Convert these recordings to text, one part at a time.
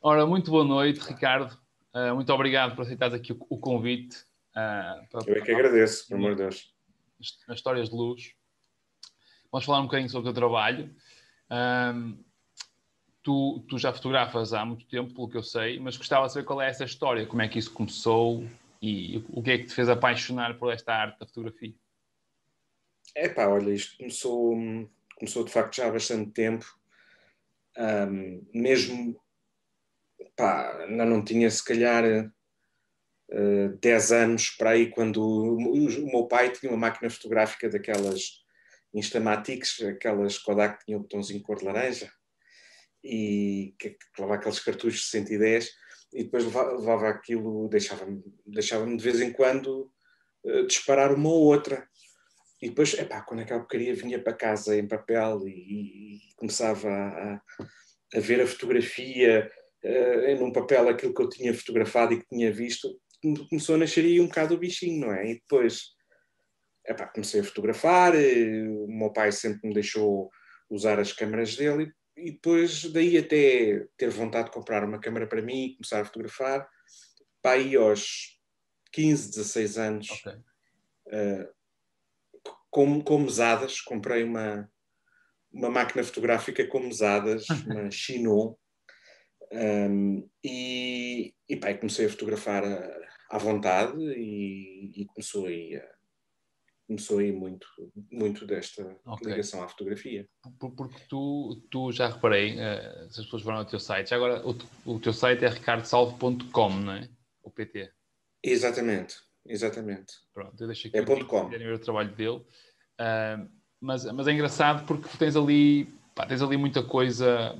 Ora, muito boa noite, Ricardo. Muito obrigado por aceitar aqui o convite. Eu é que agradeço, pelo amor de Deus. As histórias de luz. Vamos falar um bocadinho sobre o teu trabalho. Tu já fotografas há muito tempo, pelo que eu sei, mas gostava de saber qual é essa história, como é que isso começou e o que é que te fez apaixonar por esta arte da fotografia. Olha, isto começou de facto já há bastante tempo. Mesmo, ainda não tinha se calhar 10 anos para aí, quando o meu pai tinha uma máquina fotográfica daquelas Instamatics, aquelas Kodak que tinham um botãozinho cor de laranja, e que levava aqueles cartuchos de 110, e depois levava aquilo, deixava-me de vez em quando disparar uma ou outra. E depois, quando aquela porcaria vinha para casa em papel e começava a ver a fotografia num papel, aquilo que eu tinha fotografado e que tinha visto, começou a nascer aí um bocado o bichinho, não é? E depois, comecei a fotografar, o meu pai sempre me deixou usar as câmaras dele, e depois daí até ter vontade de comprar uma câmara para mim e começar a fotografar, aí aos 15, 16 anos, Okay. Com mesadas, comprei uma máquina fotográfica com mesadas, uma Chinon, e comecei a fotografar à vontade e começou aí muito desta ligação à fotografia. Porque tu já reparei, se as pessoas foram ao teu site, já agora o teu site é ricardosalvo.com, não é? O PT. Exatamente. Pronto, eu deixo aqui o link, se quiserem ver o trabalho dele. Mas é engraçado porque tens ali muita coisa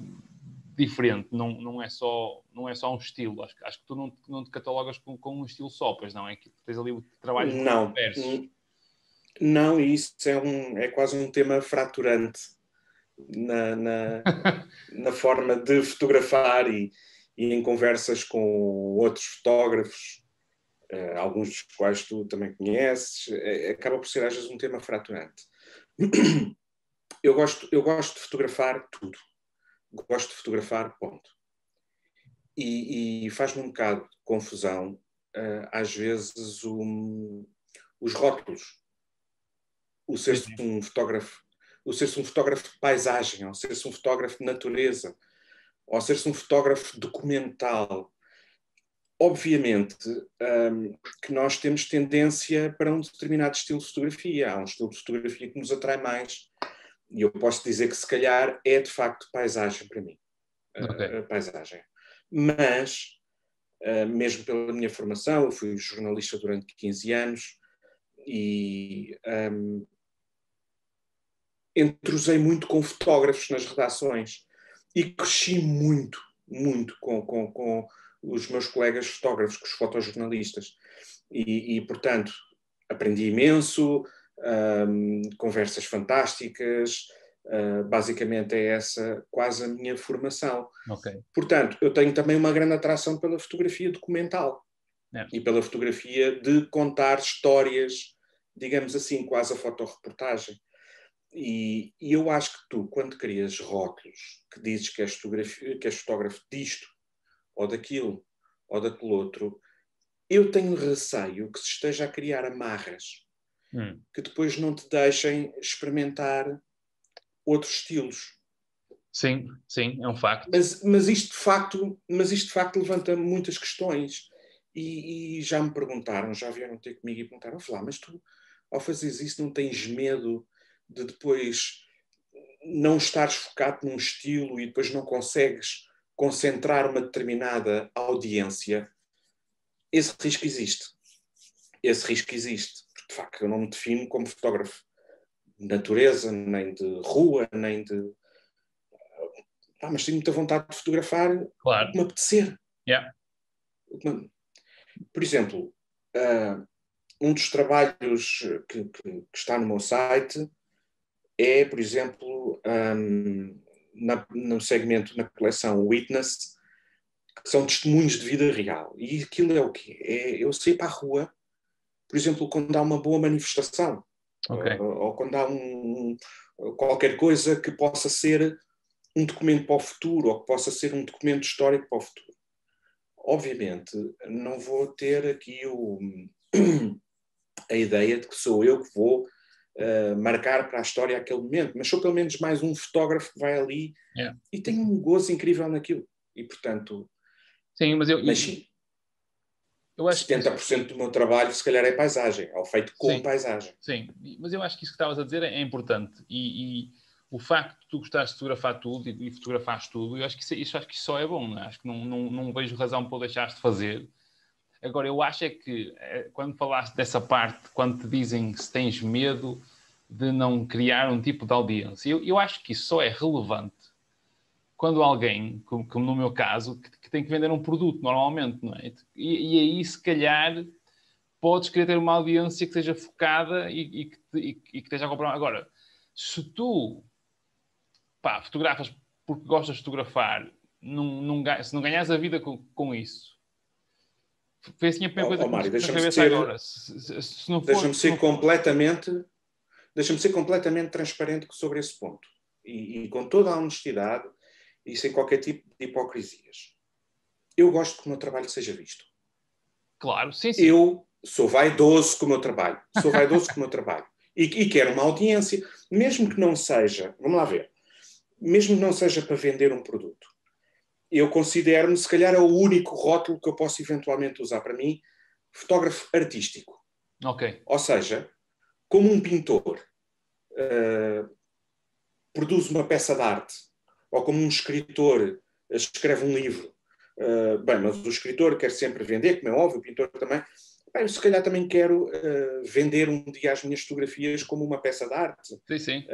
diferente, não é só um estilo. Acho que tu não te catalogas com um estilo só, pois não? É que tens ali trabalhos muito diversos. Não, e isso é quase um tema fraturante na forma de fotografar e em conversas com outros fotógrafos, alguns dos quais tu também conheces, acaba por ser às vezes um tema fraturante. Eu gosto de fotografar tudo. Gosto de fotografar, ponto. E faz-me um bocado de confusão, às vezes, os rótulos. O ser-se um fotógrafo de paisagem, ou ser-se um fotógrafo de natureza, ou ser-se um fotógrafo documental. Obviamente que nós temos tendência para um determinado estilo de fotografia. Há um estilo de fotografia que nos atrai mais. E eu posso dizer que, se calhar, é de facto paisagem para mim. Okay. Paisagem. Mas, mesmo pela minha formação, eu fui jornalista durante 15 anos e entrosei muito com fotógrafos nas redações e cresci muito com os meus colegas fotógrafos, com os fotojornalistas. E portanto, aprendi imenso, conversas fantásticas, basicamente é essa quase a minha formação. Okay. Portanto, eu tenho também uma grande atração pela fotografia documental e pela fotografia de contar histórias, digamos assim, quase a fotoreportagem. E eu acho que tu, quando crias rótulos que dizes que és fotógrafo disto, ou daquilo, ou daquele outro, eu tenho receio que se esteja a criar amarras que depois não te deixem experimentar outros estilos. Sim, é um facto. Mas isto de facto levanta muitas questões. E já me perguntaram, já vieram ter comigo e perguntaram, mas tu, ao fazeres isso, não tens medo de depois não estares focado num estilo e depois não consegues concentrar uma determinada audiência? Esse risco existe. Porque, de facto, eu não me defino como fotógrafo de natureza, nem de rua, nem de... mas tenho muita vontade de fotografar o que me apetecer. Yeah. Por exemplo, um dos trabalhos que está no meu site é, por exemplo, no segmento, na coleção Witness, que são testemunhos de vida real. E aquilo é o quê? Eu sair para a rua, por exemplo, quando há uma boa manifestação, ou quando há qualquer coisa que possa ser um documento para o futuro, ou que possa ser um documento histórico para o futuro. obviamente, não vou ter aqui a ideia de que sou eu que vou marcar para a história aquele momento, mas sou pelo menos mais um fotógrafo que vai ali e tem um gozo incrível naquilo. E, portanto... Sim, mas sim, eu acho 70% do meu trabalho, se calhar, é paisagem, é o feito com paisagem. Sim, mas eu acho que isso que estavas a dizer é importante. E o facto de tu gostares de fotografar tudo e fotografares tudo, eu acho que acho que isso só é bom, não é? Acho que não vejo razão para o deixares de fazer. Agora, eu acho é que, quando falaste dessa parte, quando te dizem que se tens medo de não criar um tipo de audiência, eu acho que isso só é relevante quando alguém, como no meu caso, que tem que vender um produto, normalmente, não é? E aí, se calhar, podes querer ter uma audiência que seja focada e que esteja a comprar. Agora, se tu fotografas porque gostas de fotografar, se não ganhas a vida com isso, foi assim a primeira coisa que me Mário, veio na cabeça agora. Se não for, deixa-me ser completamente transparente sobre esse ponto. E com toda a honestidade e sem qualquer tipo de hipocrisias. Eu gosto que o meu trabalho seja visto. Claro, sim. Eu sou vaidoso com o meu trabalho. E quero uma audiência, mesmo que não seja, vamos lá ver, mesmo que não seja para vender um produto. Eu considero-me, se calhar, é o único rótulo que eu posso eventualmente usar para mim, fotógrafo artístico. Ok. Ou seja, como um pintor produz uma peça de arte, ou como um escritor escreve um livro. Bem, mas o escritor quer sempre vender, como é óbvio, o pintor também. Bem, eu se calhar também quero vender um dia as minhas fotografias como uma peça de arte. Sim.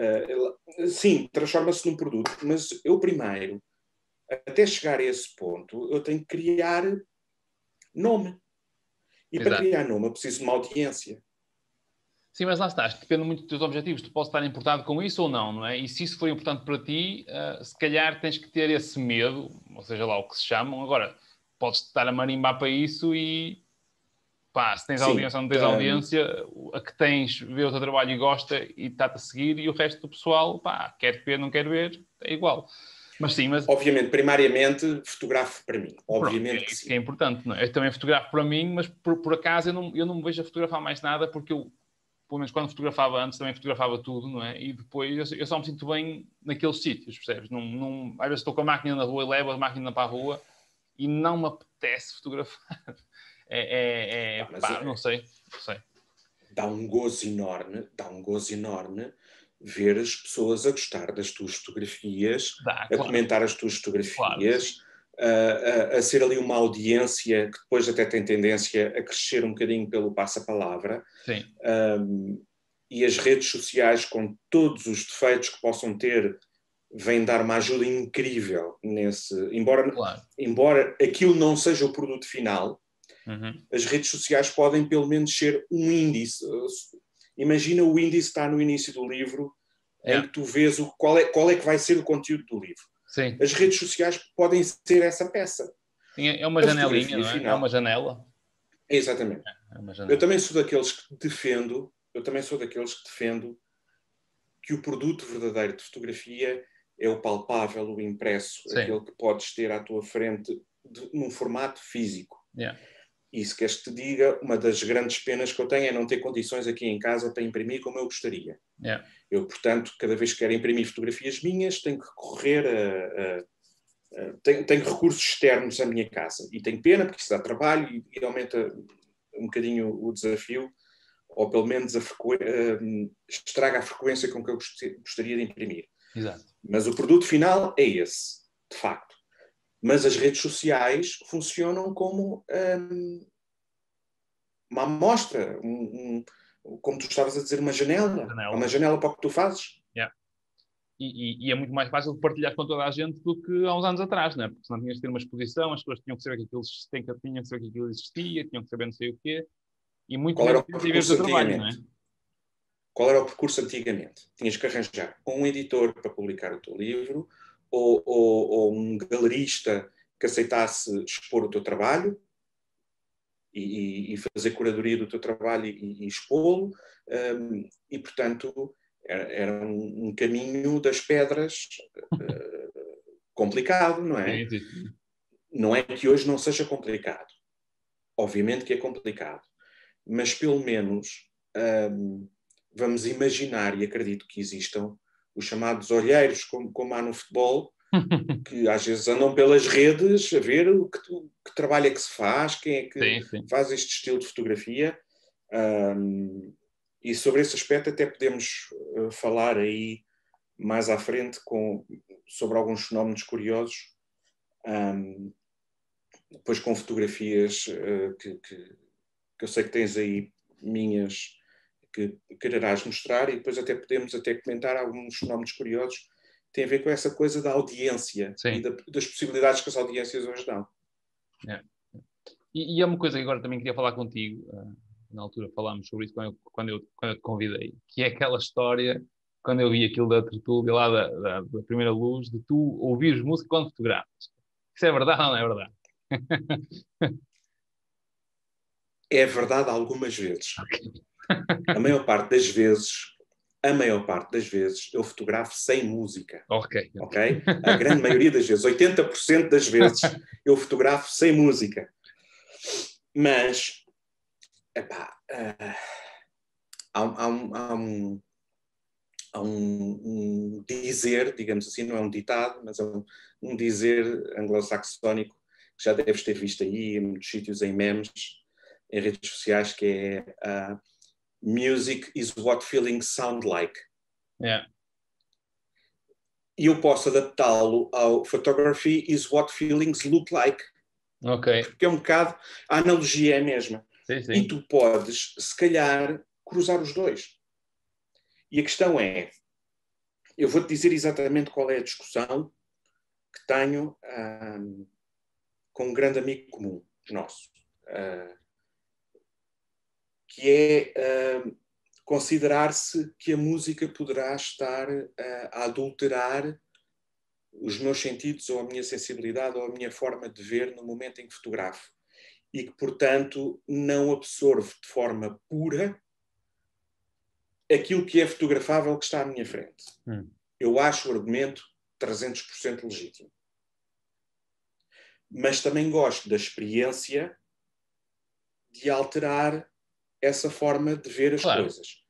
Sim, transforma-se num produto, mas eu primeiro, até chegar a esse ponto, eu tenho que criar nome. E para criar nome eu preciso de uma audiência. Sim, mas lá estás, depende muito dos teus objetivos. Tu podes estar importado com isso ou não, não é? E se isso for importante para ti, se calhar tens que ter esse medo, ou seja lá o que se chamam. Agora, podes estar a marimbar para isso e se tens audiência ou não tens audiência, a que tens vê o teu trabalho e gosta e está-te a seguir, e o resto do pessoal, quer ver, não quer ver, é igual. Mas sim, obviamente, primariamente, fotografo para mim. Obviamente que isso sim. Que é importante, não é? Eu também fotografo para mim, mas por acaso eu não me vejo a fotografar mais nada, porque eu, pelo menos quando fotografava antes, também fotografava tudo, não é? E depois eu só me sinto bem naqueles sítios, percebes? Às vezes estou com a máquina na rua e levo a máquina para a rua e não me apetece fotografar. Não sei. Dá um gozo enorme ver as pessoas a gostar das tuas fotografias, comentar as tuas fotografias, a ser ali uma audiência que depois até tem tendência a crescer um bocadinho pelo passa-palavra. Sim. E as redes sociais, com todos os defeitos que possam ter, vêm dar uma ajuda incrível nesse... Embora aquilo não seja o produto final, as redes sociais podem pelo menos ser um índice. Imagina o índice está no início do livro, em que tu vês qual é que vai ser o conteúdo do livro. Sim. As redes sociais podem ser essa peça. Sim, é uma janelinha, não é? Final. É uma janela. Exatamente. É uma janela. Eu também sou daqueles que defendo que o produto verdadeiro de fotografia é o palpável, o impresso, aquele que podes ter à tua frente num formato físico. E se queres que te diga, uma das grandes penas que eu tenho é não ter condições aqui em casa para imprimir como eu gostaria. Eu, portanto, cada vez que quero imprimir fotografias minhas, tenho que recorrer tenho recursos externos à minha casa. E tenho pena, porque isso dá trabalho e aumenta um bocadinho o desafio, ou pelo menos estraga a frequência com que eu gostaria de imprimir. Exato. Mas o produto final é esse, de facto. Mas as redes sociais funcionam como uma amostra, como tu estavas a dizer, uma janela. É uma janela para o que tu fazes. E é muito mais fácil de partilhar com toda a gente do que há uns anos atrás, não é? Porque senão tinhas de ter uma exposição, as pessoas tinham que saber que aquilo existia, tinham que saber não sei o quê, e muito Qual era o menos percurso trabalho, não é? Qual era o percurso antigamente? Tinhas que arranjar um editor para publicar o teu livro, ou um galerista que aceitasse expor o teu trabalho e fazer curadoria do teu trabalho e expô-lo, e portanto era um caminho das pedras complicado, não é? Sim. Não é que hoje não seja complicado. Obviamente que é complicado. Mas, pelo menos, vamos imaginar, e acredito que existam, os chamados olheiros, como há no futebol, que às vezes andam pelas redes a ver que trabalho é que se faz, quem é que Sim. faz este estilo de fotografia. E sobre esse aspecto até podemos falar aí mais à frente sobre alguns fenómenos curiosos, depois com fotografias que eu sei que tens aí minhas que quererás mostrar, e depois até podemos comentar alguns fenómenos curiosos que têm a ver com essa coisa da audiência e das possibilidades que as audiências hoje dão. É. E é uma coisa que agora também queria falar contigo, na altura falámos sobre isso quando eu te convidei, que é aquela história, quando eu vi aquilo da tertúlia lá da primeira luz, de tu ouvires música quando fotografas. Isso é verdade ou não é verdade? É verdade algumas vezes. A maior parte das vezes, eu fotografo sem música. Ok. A grande maioria das vezes, 80% das vezes, eu fotografo sem música. Mas, há um dizer, digamos assim, não é um ditado, mas é um dizer anglo-saxónico que já deves ter visto aí em muitos sítios, em memes, em redes sociais, que é music is what feelings sound like. Yeah. E eu posso adaptá-lo ao photography is what feelings look like. Ok. Porque é um bocado, a analogia é a mesma. Sim. E tu podes, se calhar, cruzar os dois. E a questão é, eu vou-te dizer exatamente qual é a discussão que tenho com um grande amigo comum nosso, que é considerar-se que a música poderá estar a adulterar os meus sentidos ou a minha sensibilidade ou a minha forma de ver no momento em que fotografo e que, portanto, não absorvo de forma pura aquilo que é fotografável que está à minha frente. Eu acho o argumento 300% legítimo. Mas também gosto da experiência de alterar essa forma de ver as coisas.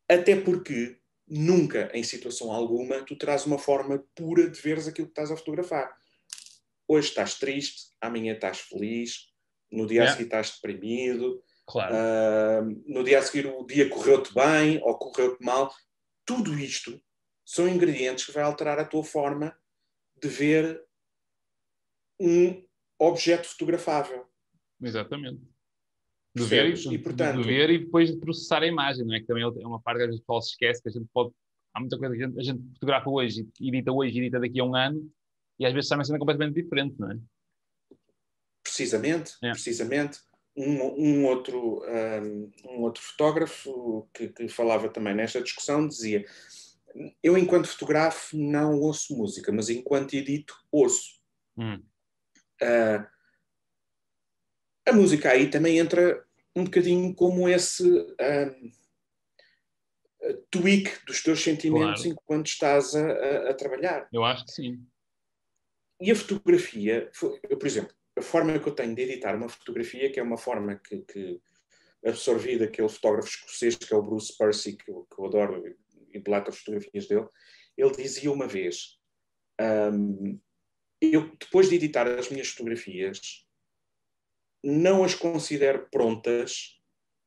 Até porque nunca, em situação alguma, tu terás uma forma pura de veres aquilo que estás a fotografar. Hoje estás triste, amanhã estás feliz, no dia a seguir estás deprimido, no dia a seguir o dia correu-te bem ou correu-te mal. Tudo isto são ingredientes que vai alterar a tua forma de ver um objeto fotografável. Exatamente. De portanto, ver e depois de processar a imagem, não é? Que também é uma parte que às vezes o pessoal se esquece, que a gente pode... Há muita coisa que a gente fotografa hoje, edita daqui a um ano, e às vezes sai uma cena completamente diferente, não é? Precisamente. Um outro fotógrafo que falava também nesta discussão dizia: eu, enquanto fotografo, não ouço música, mas enquanto edito, ouço. A música aí também entra um bocadinho como esse tweak dos teus sentimentos enquanto estás a trabalhar. Eu acho que sim. E a fotografia, por exemplo, a forma que eu tenho de editar uma fotografia, que é uma forma que absorvi daquele fotógrafo escocês que é o Bruce Percy, que eu adoro e idolato as fotografias dele, ele dizia uma vez: eu, depois de editar as minhas fotografias, não as considero prontas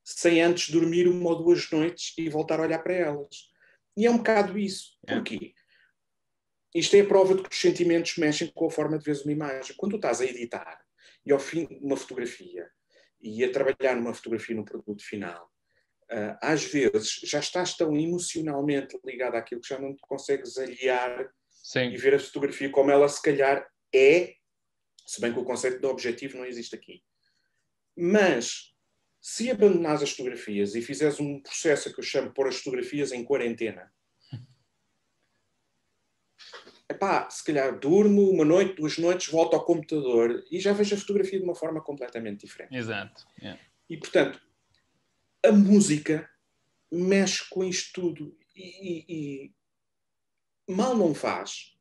sem antes dormir 1 ou 2 noites e voltar a olhar para elas. E é um bocado isso. Porquê? Isto é a prova de que os sentimentos mexem com a forma de ver uma imagem. Quando tu estás a editar e ao fim de uma fotografia e a trabalhar numa fotografia no produto final, às vezes já estás tão emocionalmente ligado àquilo que já não te consegues aliar e ver a fotografia como ela se calhar é, se bem que o conceito de objetivo não existe aqui. Mas se abandonares as fotografias e fizeres um processo que eu chamo de pôr as fotografias em quarentena, se calhar durmo 1 noite, 2 noites, volto ao computador e já vejo a fotografia de uma forma completamente diferente. Exato. E, portanto, a música mexe com isto tudo e mal não faz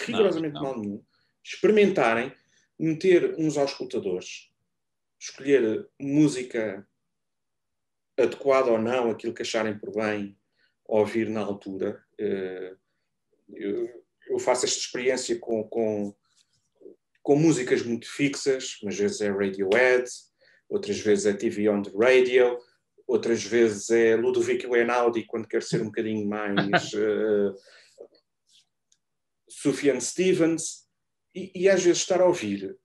rigorosamente mal nenhum, experimentarem, meter uns auscultadores, escolher música adequada ou não, aquilo que acharem por bem ouvir na altura. Eu faço esta experiência com músicas muito fixas, umas vezes é Radiohead, outras vezes é TV on the Radio, outras vezes é Ludovico Einaudi, quando quer ser um bocadinho mais Sufjan Stevens, e às vezes estar a ouvir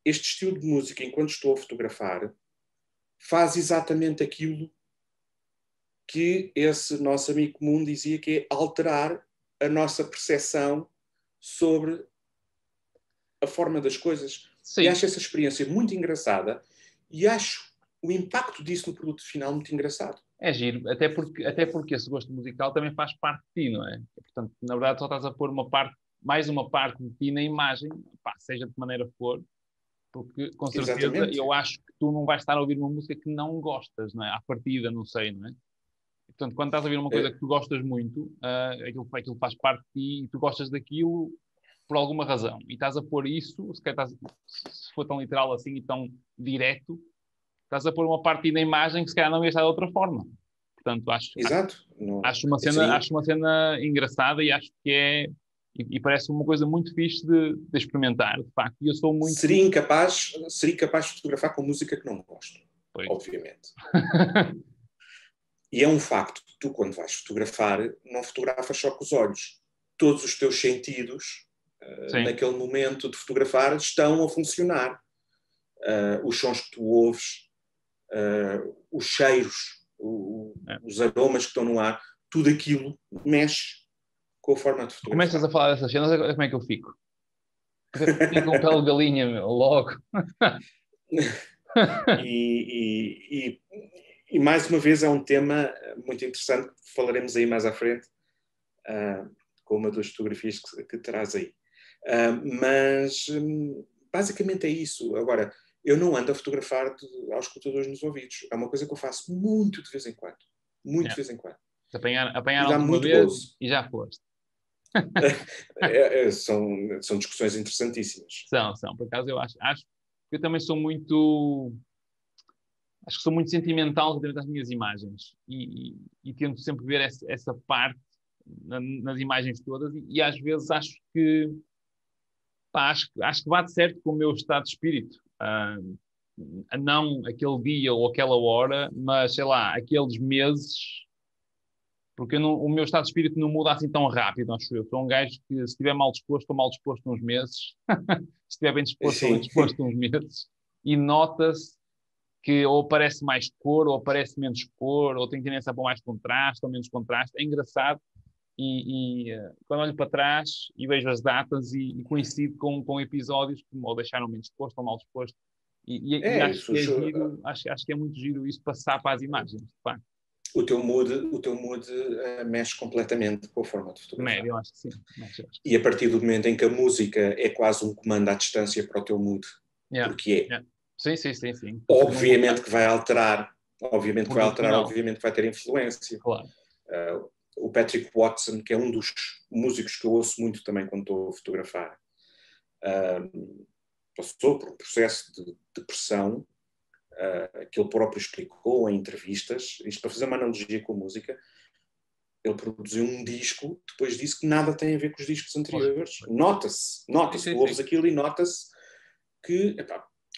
este estilo de música enquanto estou a fotografar faz exatamente aquilo que esse nosso amigo comum dizia, que é alterar a nossa percepção sobre a forma das coisas. Sim. E acho essa experiência muito engraçada e acho o impacto disso no produto final muito engraçado. É giro, até porque esse gosto musical também faz parte de ti, não é? Portanto, na verdade, só estás a pôr mais uma parte de ti na imagem, pá, seja de que maneira for, porque com certeza Exatamente. eu acho que tu não vais estar a ouvir uma música que não gostas, não é? À partida, não sei, não é? Portanto, quando estás a ouvir uma coisa que tu gostas muito, aquilo faz parte de ti e tu gostas daquilo por alguma razão. E estás a pôr isso, se for tão literal assim e tão direto, estás a pôr uma parte da imagem que se calhar não ia estar de outra forma. Portanto, Exato. acho uma cena engraçada e acho que é... E parece uma coisa muito fixe de experimentar, de facto. E eu sou muito... Seria incapaz de fotografar com música que não gosto, obviamente. E é um facto que tu, quando vais fotografar, não fotografas só com os olhos. Todos os teus sentidos, naquele momento de fotografar, estão a funcionar. Os sons que tu ouves, os cheiros, os aromas que estão no ar, tudo aquilo mexe com a forma de fotografar. Começas a falar dessas cenas, como é que eu fico? Fico com pele de galinha, meu, logo. E mais uma vez é um tema muito interessante que falaremos aí mais à frente, com uma das fotografias que traz aí. Mas basicamente é isso. Agora, eu não ando a fotografar aos escutadores nos ouvidos. É uma coisa que eu faço muito de vez em quando. Muito de vez em quando. Apanharam uma vez gozo. E já foste. São discussões interessantíssimas. São. Por acaso eu acho que eu também sou muito... Acho que sou muito sentimental relativamente às minhas imagens e tento sempre ver essa parte nas imagens todas e às vezes acho que bate certo com o meu estado de espírito. Não aquele dia ou aquela hora, mas sei lá, aqueles meses, porque o meu estado de espírito não muda assim tão rápido, acho eu. Sou um gajo que, se estiver mal disposto, estou mal disposto uns meses, se estiver bem disposto, estou bem disposto uns meses, e nota-se que ou aparece mais cor, ou aparece menos cor, ou tem tendência a pôr mais contraste, ou menos contraste. É engraçado. Quando olho para trás e vejo as datas e coincido com episódios que ou deixaram menos disposto ou mal disposto. Acho que é giro, acho que é muito giro isso passar para as imagens, de facto. O teu mood mexe completamente com a forma de fotografar. Eu acho que sim. E a partir do momento em que a música é quase um comando à distância para o teu mood, porque é. Sim. Obviamente que vai alterar, obviamente que vai ter influência. Claro. O Patrick Watson, que é um dos músicos que eu ouço muito também quando estou a fotografar, passou por um processo de depressão que ele próprio explicou em entrevistas. Isto para fazer uma analogia com a música, ele produziu um disco, depois disse que nada tem a ver com os discos anteriores. Nota-se, tu ouves aquilo e nota-se que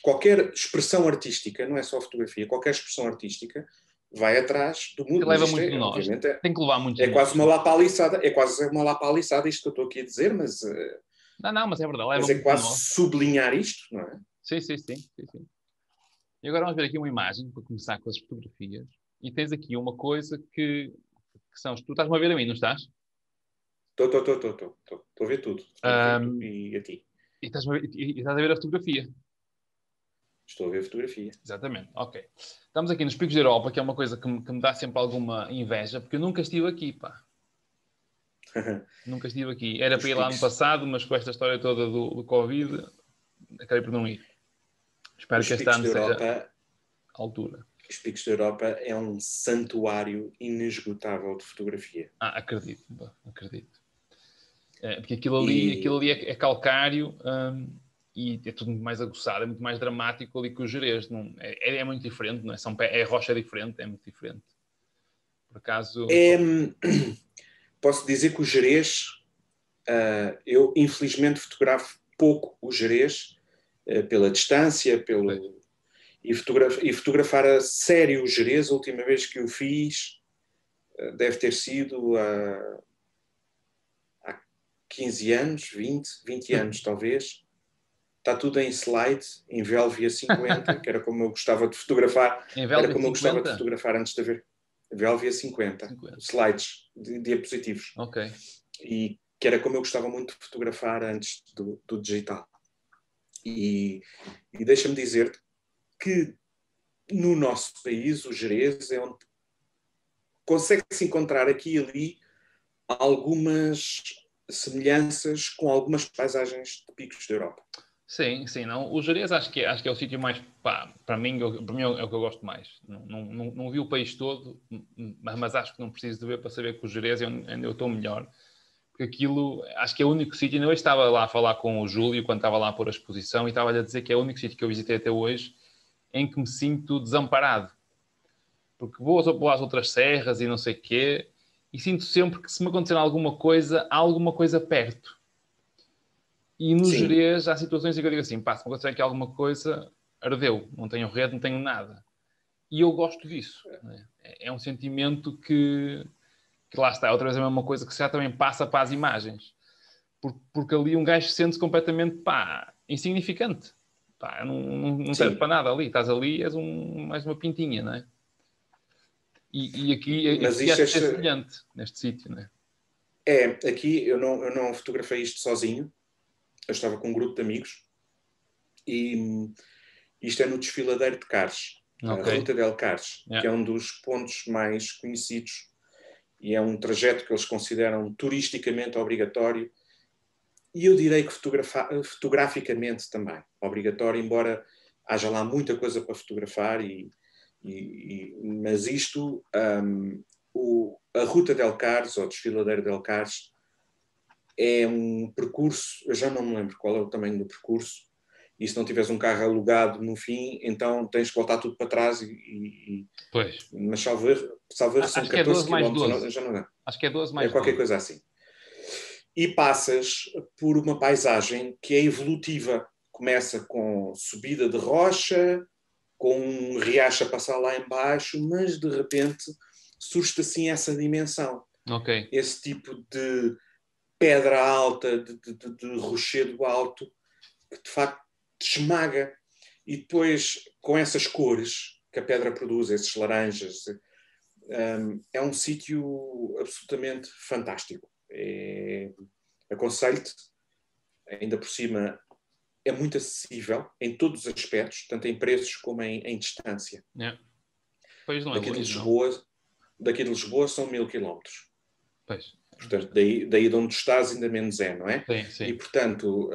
qualquer expressão artística, não é só fotografia, qualquer expressão artística vai atrás do mundo. Leva muito de nós. Tem que levar muito de nós. Uma lapaliçada, é quase uma lapaliçada isto que eu estou aqui a dizer, mas... Não, mas é verdade. Leva mas é quase sublinhar isto, não é? Sim. E agora vamos ver aqui uma imagem, para começar com as fotografias. E tens aqui uma coisa que são... Tu estás-me a ver a mim, não estás? Estou a ver tudo. E a ti? E estás a ver a fotografia? Estou a ver a fotografia. Exatamente, ok. Estamos aqui nos Picos da Europa, que é uma coisa que me dá sempre alguma inveja, porque eu nunca estive aqui, pá. Nunca estive aqui. Era para ir lá no passado, mas com esta história toda do Covid, acabei por não ir. Espero que este ano seja a altura. Os Picos da Europa é um santuário inesgotável de fotografia. Acredito. Porque aquilo ali é calcário e é tudo muito mais aguçado, é muito mais dramático ali que o Gerês. Não, é muito diferente, não é? É rocha diferente, é muito diferente. Por acaso... Posso dizer que o Gerês, eu infelizmente fotografo pouco o Gerês, pela distância, e fotografar a sério o Gerês, a última vez que o fiz, deve ter sido há 15 anos, 20 anos talvez. Está tudo em slide, em Velvia 50, que era como eu gostava de fotografar. Em Velvia Era como 50? eu gostava de fotografar antes de haver. Velvia 50. Slides, diapositivos. Ok. E que era como eu gostava muito de fotografar antes do digital. E deixa-me dizer que no nosso país, o Gerês é onde consegue-se encontrar aqui e ali algumas semelhanças com algumas paisagens de picos da Europa. Sim, não. O Gerês acho que é o sítio mais, para mim é o que eu gosto mais. Não vi o país todo, mas acho que não preciso de ver para saber que o Gerês é onde eu estou melhor. Porque aquilo, acho que é o único sítio. Eu estava lá a falar com o Júlio quando estava lá a pôr a exposição e estava-lhe a dizer que é o único sítio que eu visitei até hoje em que me sinto desamparado. Porque vou às outras serras e não sei o quê e sinto sempre que se me acontecer alguma coisa, há alguma coisa perto. E no Gerês há situações em que eu digo assim, se me acontecer aqui alguma coisa, ardeu, não tenho rede, não tenho nada. E eu gosto disso. Né? É um sentimento que lá está, outra vez a mesma coisa que já também passa para as imagens. Porque ali um gajo sente-se completamente, insignificante. Não serve para nada ali. Estás ali, és mais uma pintinha, não é? E aqui Mas acho que é semelhante neste sítio, não é? Aqui eu não fotografei isto sozinho. Eu estava com um grupo de amigos e isto é no desfiladeiro de Carros, a Ruta del Carros, que é um dos pontos mais conhecidos e é um trajeto que eles consideram turisticamente obrigatório e eu direi que fotograficamente também obrigatório, embora haja lá muita coisa para fotografar mas isto, a Ruta del Carros, ou Desfiladeiro del Carros, é um percurso, eu já não me lembro qual é o tamanho do percurso, e se não tiveres um carro alugado no fim, então tens que voltar tudo para trás Pois. Mas salvo erro são 14 km, já não é. Acho que é 12 mais 12. É qualquer coisa assim. E passas por uma paisagem que é evolutiva. Começa com subida de rocha, com um riacho a passar lá embaixo, mas de repente surge assim essa dimensão. Okay. Esse tipo de pedra alta, de rochedo alto, que de facto te esmaga. E depois, com essas cores que a pedra produz, esses laranjas, é um sítio absolutamente fantástico. Aconselho-te, ainda por cima, é muito acessível em todos os aspectos, tanto em preços como em distância. Yeah. Pois não é daqui de Lisboa são 1000 km. Pois. Portanto, daí de onde estás ainda menos não é? Sim. E, portanto,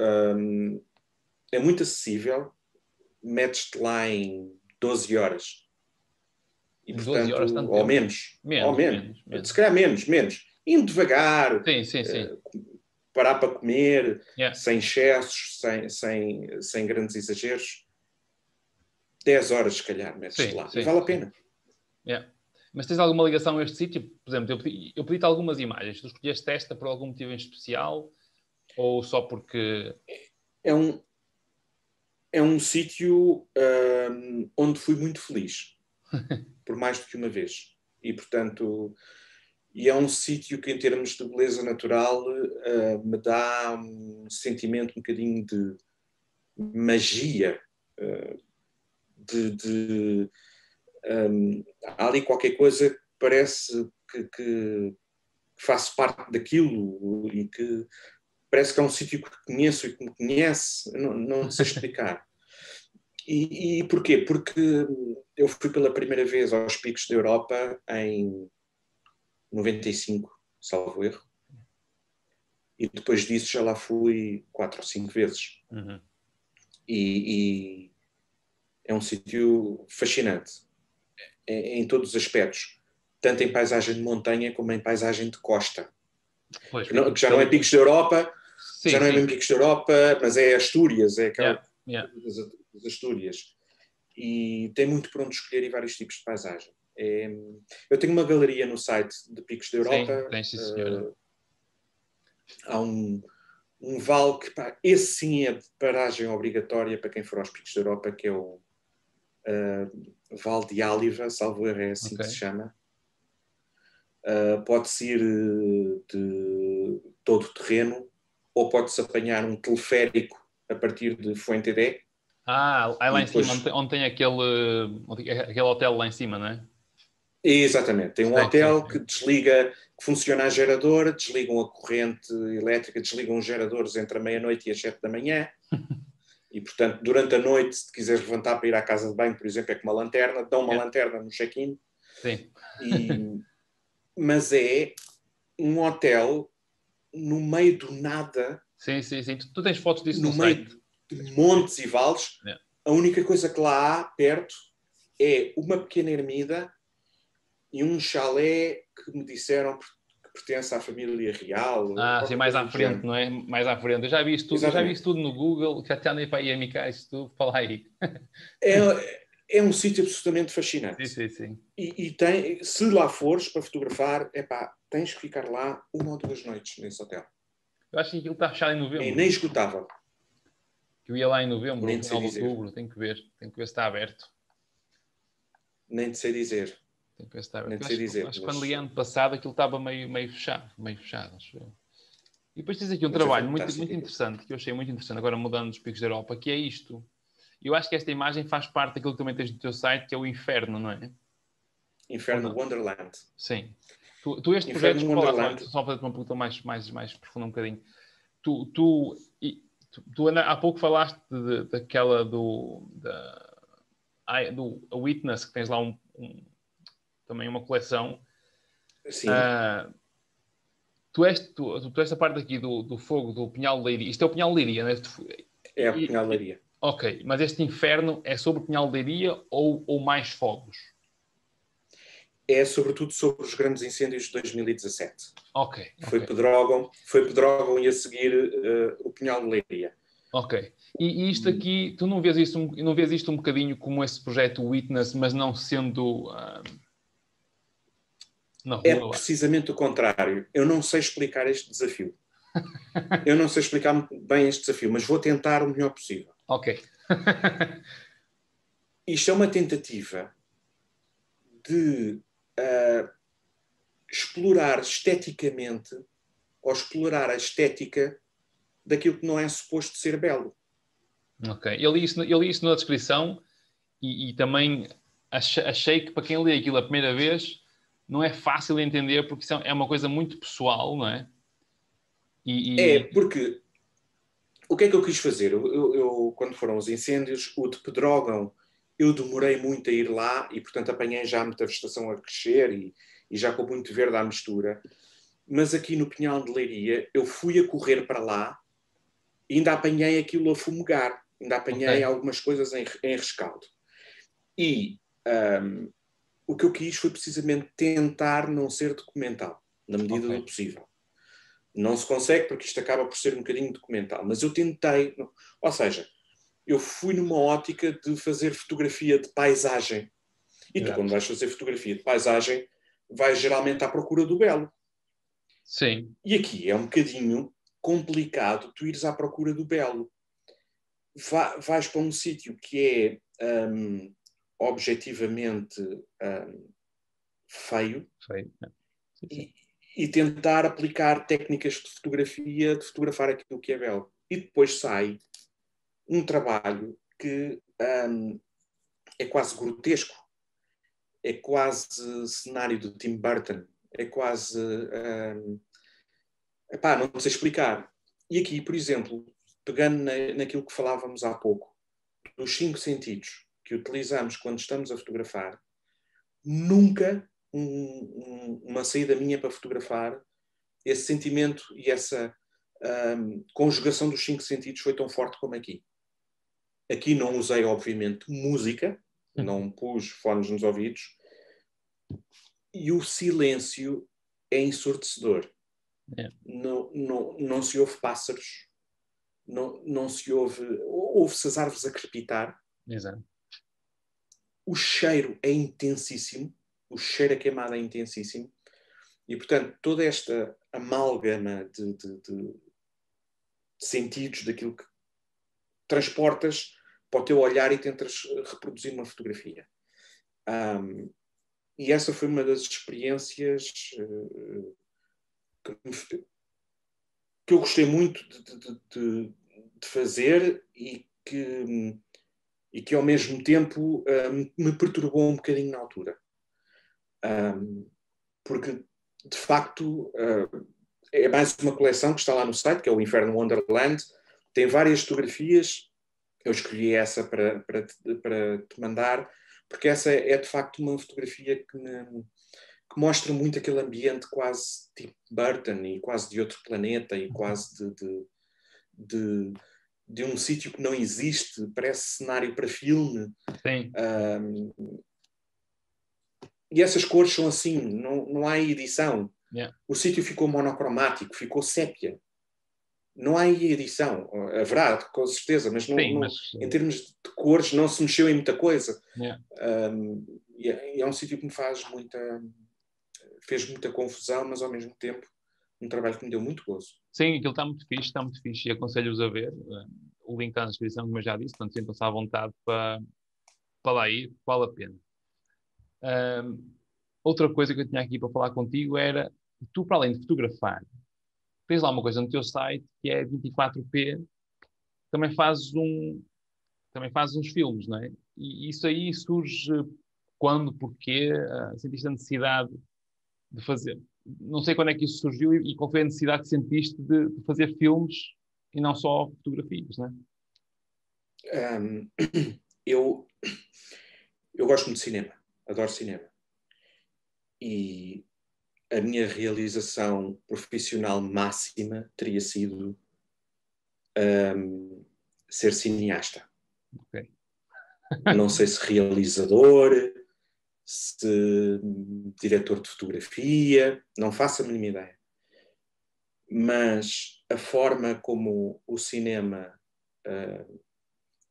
é muito acessível, metes-te lá em 12 horas. E, portanto, 12 horas, tanto ou menos. Se calhar menos. Indo devagar, sim. Parar para comer, sem excessos, sem grandes exageros. 10 horas, se calhar, metes-te lá. E vale a pena. Yeah. Mas tens alguma ligação a este sítio? Por exemplo, eu pedi-te algumas imagens. Tu escolheste esta por algum motivo em especial? Ou só porque... É um sítio onde fui muito feliz. Por mais do que uma vez. E, portanto... E é um sítio que, em termos de beleza natural, me dá um sentimento um bocadinho de magia. Há ali qualquer coisa que parece que faço parte daquilo e que parece que é um sítio que conheço e que me conhece. Não sei explicar. E porquê? Porque eu fui pela primeira vez aos Picos da Europa em 95, salvo erro. E depois disso já lá fui 4 ou 5 vezes. Uhum. E é um sítio fascinante. Em todos os aspectos. Tanto em paisagem de montanha como em paisagem de costa. Pois, que já não é Picos da Europa, já não é bem Picos da Europa, mas é Astúrias, é aquela das Astúrias. E tem muito por onde escolher e vários tipos de paisagem. Eu tenho uma galeria no site de Picos da Europa. Sim, tens, sim, senhora. Há um vale que, pá, esse sim é de paragem obrigatória para quem for aos Picos da Europa, que é o Vale de Áliva, salvo erro, é assim que se chama. Pode-se ir de todo o terreno, ou pode-se apanhar um teleférico a partir de Fuentedé. Aí lá em cima, onde tem aquele hotel lá em cima, não é? Exatamente, tem um hotel que desliga, que funciona a geradora, desligam a corrente elétrica, desligam os geradores entre a meia-noite e as 7 da manhã. E, portanto, durante a noite, se te quiseres levantar para ir à casa de banho, por exemplo, é com uma lanterna, dão uma lanterna no check-in. Sim. Mas é um hotel no meio do nada. Sim. Tu tens fotos disso no meio site? De montes e vales. A única coisa que lá há perto é uma pequena ermida e um chalé que me disseram que pertence à família real. Sim, mais à frente, não é? Mais à frente. Eu já vi isso tudo no Google, já andei para aí a micar isso tudo, para lá aí. É um sítio absolutamente fascinante. Sim. E tem, se lá fores para fotografar, tens que ficar lá 1 ou 2 noites nesse hotel. Eu acho que aquilo está fechado em novembro. É inesgotável. Eu ia lá em novembro, no final de outubro, tenho que ver se está aberto. Nem te sei dizer. Tem que ver se está aberto. Acho que quando liguei ano passado aquilo estava meio fechado, acho eu. E depois tens aqui um trabalho muito interessante, que eu achei muito interessante, agora mudando dos Picos da Europa, que é isto. Eu acho que esta imagem faz parte daquilo que também tens no teu site, que é o Inferno, não é? Inferno Wonderland. Sim. Tu este projeto, só para fazer uma pergunta mais profunda um bocadinho. Tu há pouco falaste daquela do Witness, que tens lá também uma coleção. Sim. Tu esta parte aqui do fogo, do Pinhal de Leiria. Isto é o Pinhal de Leiria, não é? É o Pinhal de Leiria. Ok, mas este Inferno é sobre o Pinhal de Leiria ou mais fogos? É sobretudo sobre os grandes incêndios de 2017. Ok. Foi Pedrógão e a seguir o Pinhal de Leiria. Ok. E isto aqui, tu não vês isto um bocadinho como esse projeto Witness, mas não sendo na rua? É precisamente o contrário. Eu não sei explicar este desafio. Eu não sei explicar bem este desafio, mas vou tentar o melhor possível. Ok. Isto é uma tentativa de explorar esteticamente ou explorar a estética daquilo que não é suposto ser belo. Ok. Eu li isso na descrição e também achei que para quem lê aquilo a primeira vez não é fácil de entender porque isso é uma coisa muito pessoal, não é? Porque o que é que eu quis fazer? Eu, quando foram os incêndios, o de Pedrógão, eu demorei muito a ir lá e, portanto, apanhei já muita vegetação a crescer e já com muito verde à mistura. Mas aqui no Pinhal de Leiria, eu fui a correr para lá e ainda apanhei aquilo a fumegar. Ainda apanhei algumas coisas em rescaldo. E o que eu quis foi precisamente tentar não ser documental, na medida do possível. Não se consegue porque isto acaba por ser um bocadinho documental, mas eu tentei, ou seja, eu fui numa ótica de fazer fotografia de paisagem. E tu, quando vais fazer fotografia de paisagem, vais geralmente à procura do belo. Sim. E aqui é um bocadinho complicado tu ires à procura do belo. Vais para um sítio que é objetivamente feio. E tentar aplicar técnicas de fotografia, de fotografar aquilo que é belo. E depois sai um trabalho que é quase grotesco, é quase cenário do Tim Burton, é quase... não sei explicar. E aqui, por exemplo, pegando naquilo que falávamos há pouco, dos 5 sentidos que utilizamos quando estamos a fotografar, nunca uma saída minha para fotografar, esse sentimento e essa conjugação dos 5 sentidos foi tão forte como aqui. Aqui não usei, obviamente, música, não pus fones nos ouvidos, e o silêncio é ensurdecedor. Não se ouve pássaros, não se ouve-se as árvores a crepitar. Exato. O cheiro é intensíssimo, o cheiro a queimada é intensíssimo, e portanto toda esta amálgama de sentidos daquilo que transportas para o teu olhar e tentas reproduzir uma fotografia. E essa foi uma das experiências que eu gostei muito de fazer e que ao mesmo tempo me perturbou um bocadinho na altura. Porque, de facto, é mais uma coleção que está lá no site, que é o Inferno Wonderland. Tem várias fotografias. Eu escolhi essa para te mandar, porque essa é, de facto, uma fotografia que mostra muito aquele ambiente quase tipo Burton e quase de outro planeta e quase de um sítio que não existe, parece cenário para filme. Sim. E essas cores são assim, não há edição. Yeah. O sítio ficou monocromático, ficou sépia. Não há edição. Haverá, com certeza, mas, Sim, em termos de cores não se mexeu em muita coisa. Yeah. E é um sítio que me fez muita confusão, mas ao mesmo tempo um trabalho que me deu muito gozo. Sim, aquilo está muito fixe e aconselho-vos a ver. O link está na descrição, como eu já disse, portanto sintam-se à vontade para lá ir, vale a pena. Outra coisa que eu tinha aqui para falar contigo era, tu para além de fotografar, tens lá uma coisa no teu site que é 24p, também fazes uns filmes, não é? E isso aí surge quando, porquê, sentiste a necessidade de fazer? Não sei quando é que isso surgiu e qual foi a necessidade que sentiste de fazer filmes e não só fotografias, não é? Eu gosto muito de cinema, adoro cinema. E a minha realização profissional máxima teria sido ser cineasta. Okay. Não sei se realizador, se diretor de fotografia, não faço a mínima ideia. Mas a forma como o cinema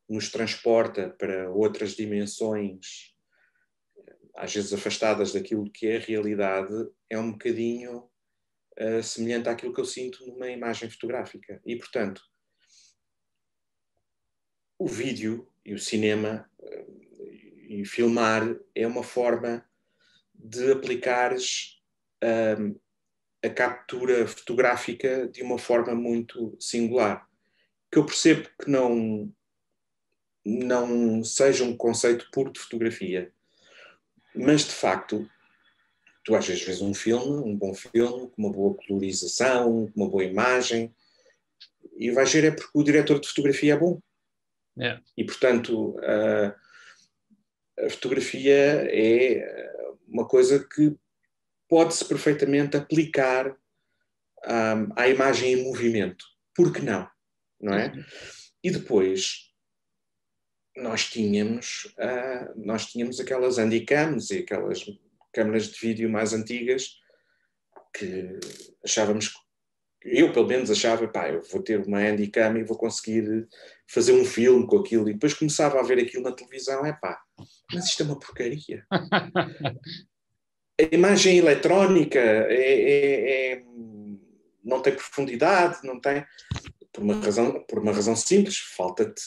nos transporta para outras dimensões, às vezes afastadas daquilo que é a realidade, é um bocadinho semelhante àquilo que eu sinto numa imagem fotográfica. E, portanto, o vídeo e o cinema e filmar é uma forma de aplicares a captura fotográfica de uma forma muito singular, que eu percebo que não seja um conceito puro de fotografia, mas de facto tu às vezes vês um filme, um bom filme, com uma boa colorização, com uma boa imagem, e vais ver é porque o diretor de fotografia é bom. Yeah. E portanto a fotografia é uma coisa que pode-se perfeitamente aplicar à imagem em movimento. Por que não? Não é? E depois nós tínhamos aquelas handycams e aquelas câmaras de vídeo mais antigas que achávamos, eu pelo menos achava, eu vou ter uma handycam e vou conseguir fazer um filme com aquilo, e depois começava a ver aquilo na televisão, mas isto é uma porcaria. A imagem eletrónica não tem profundidade, não tem, por uma razão simples, falta-te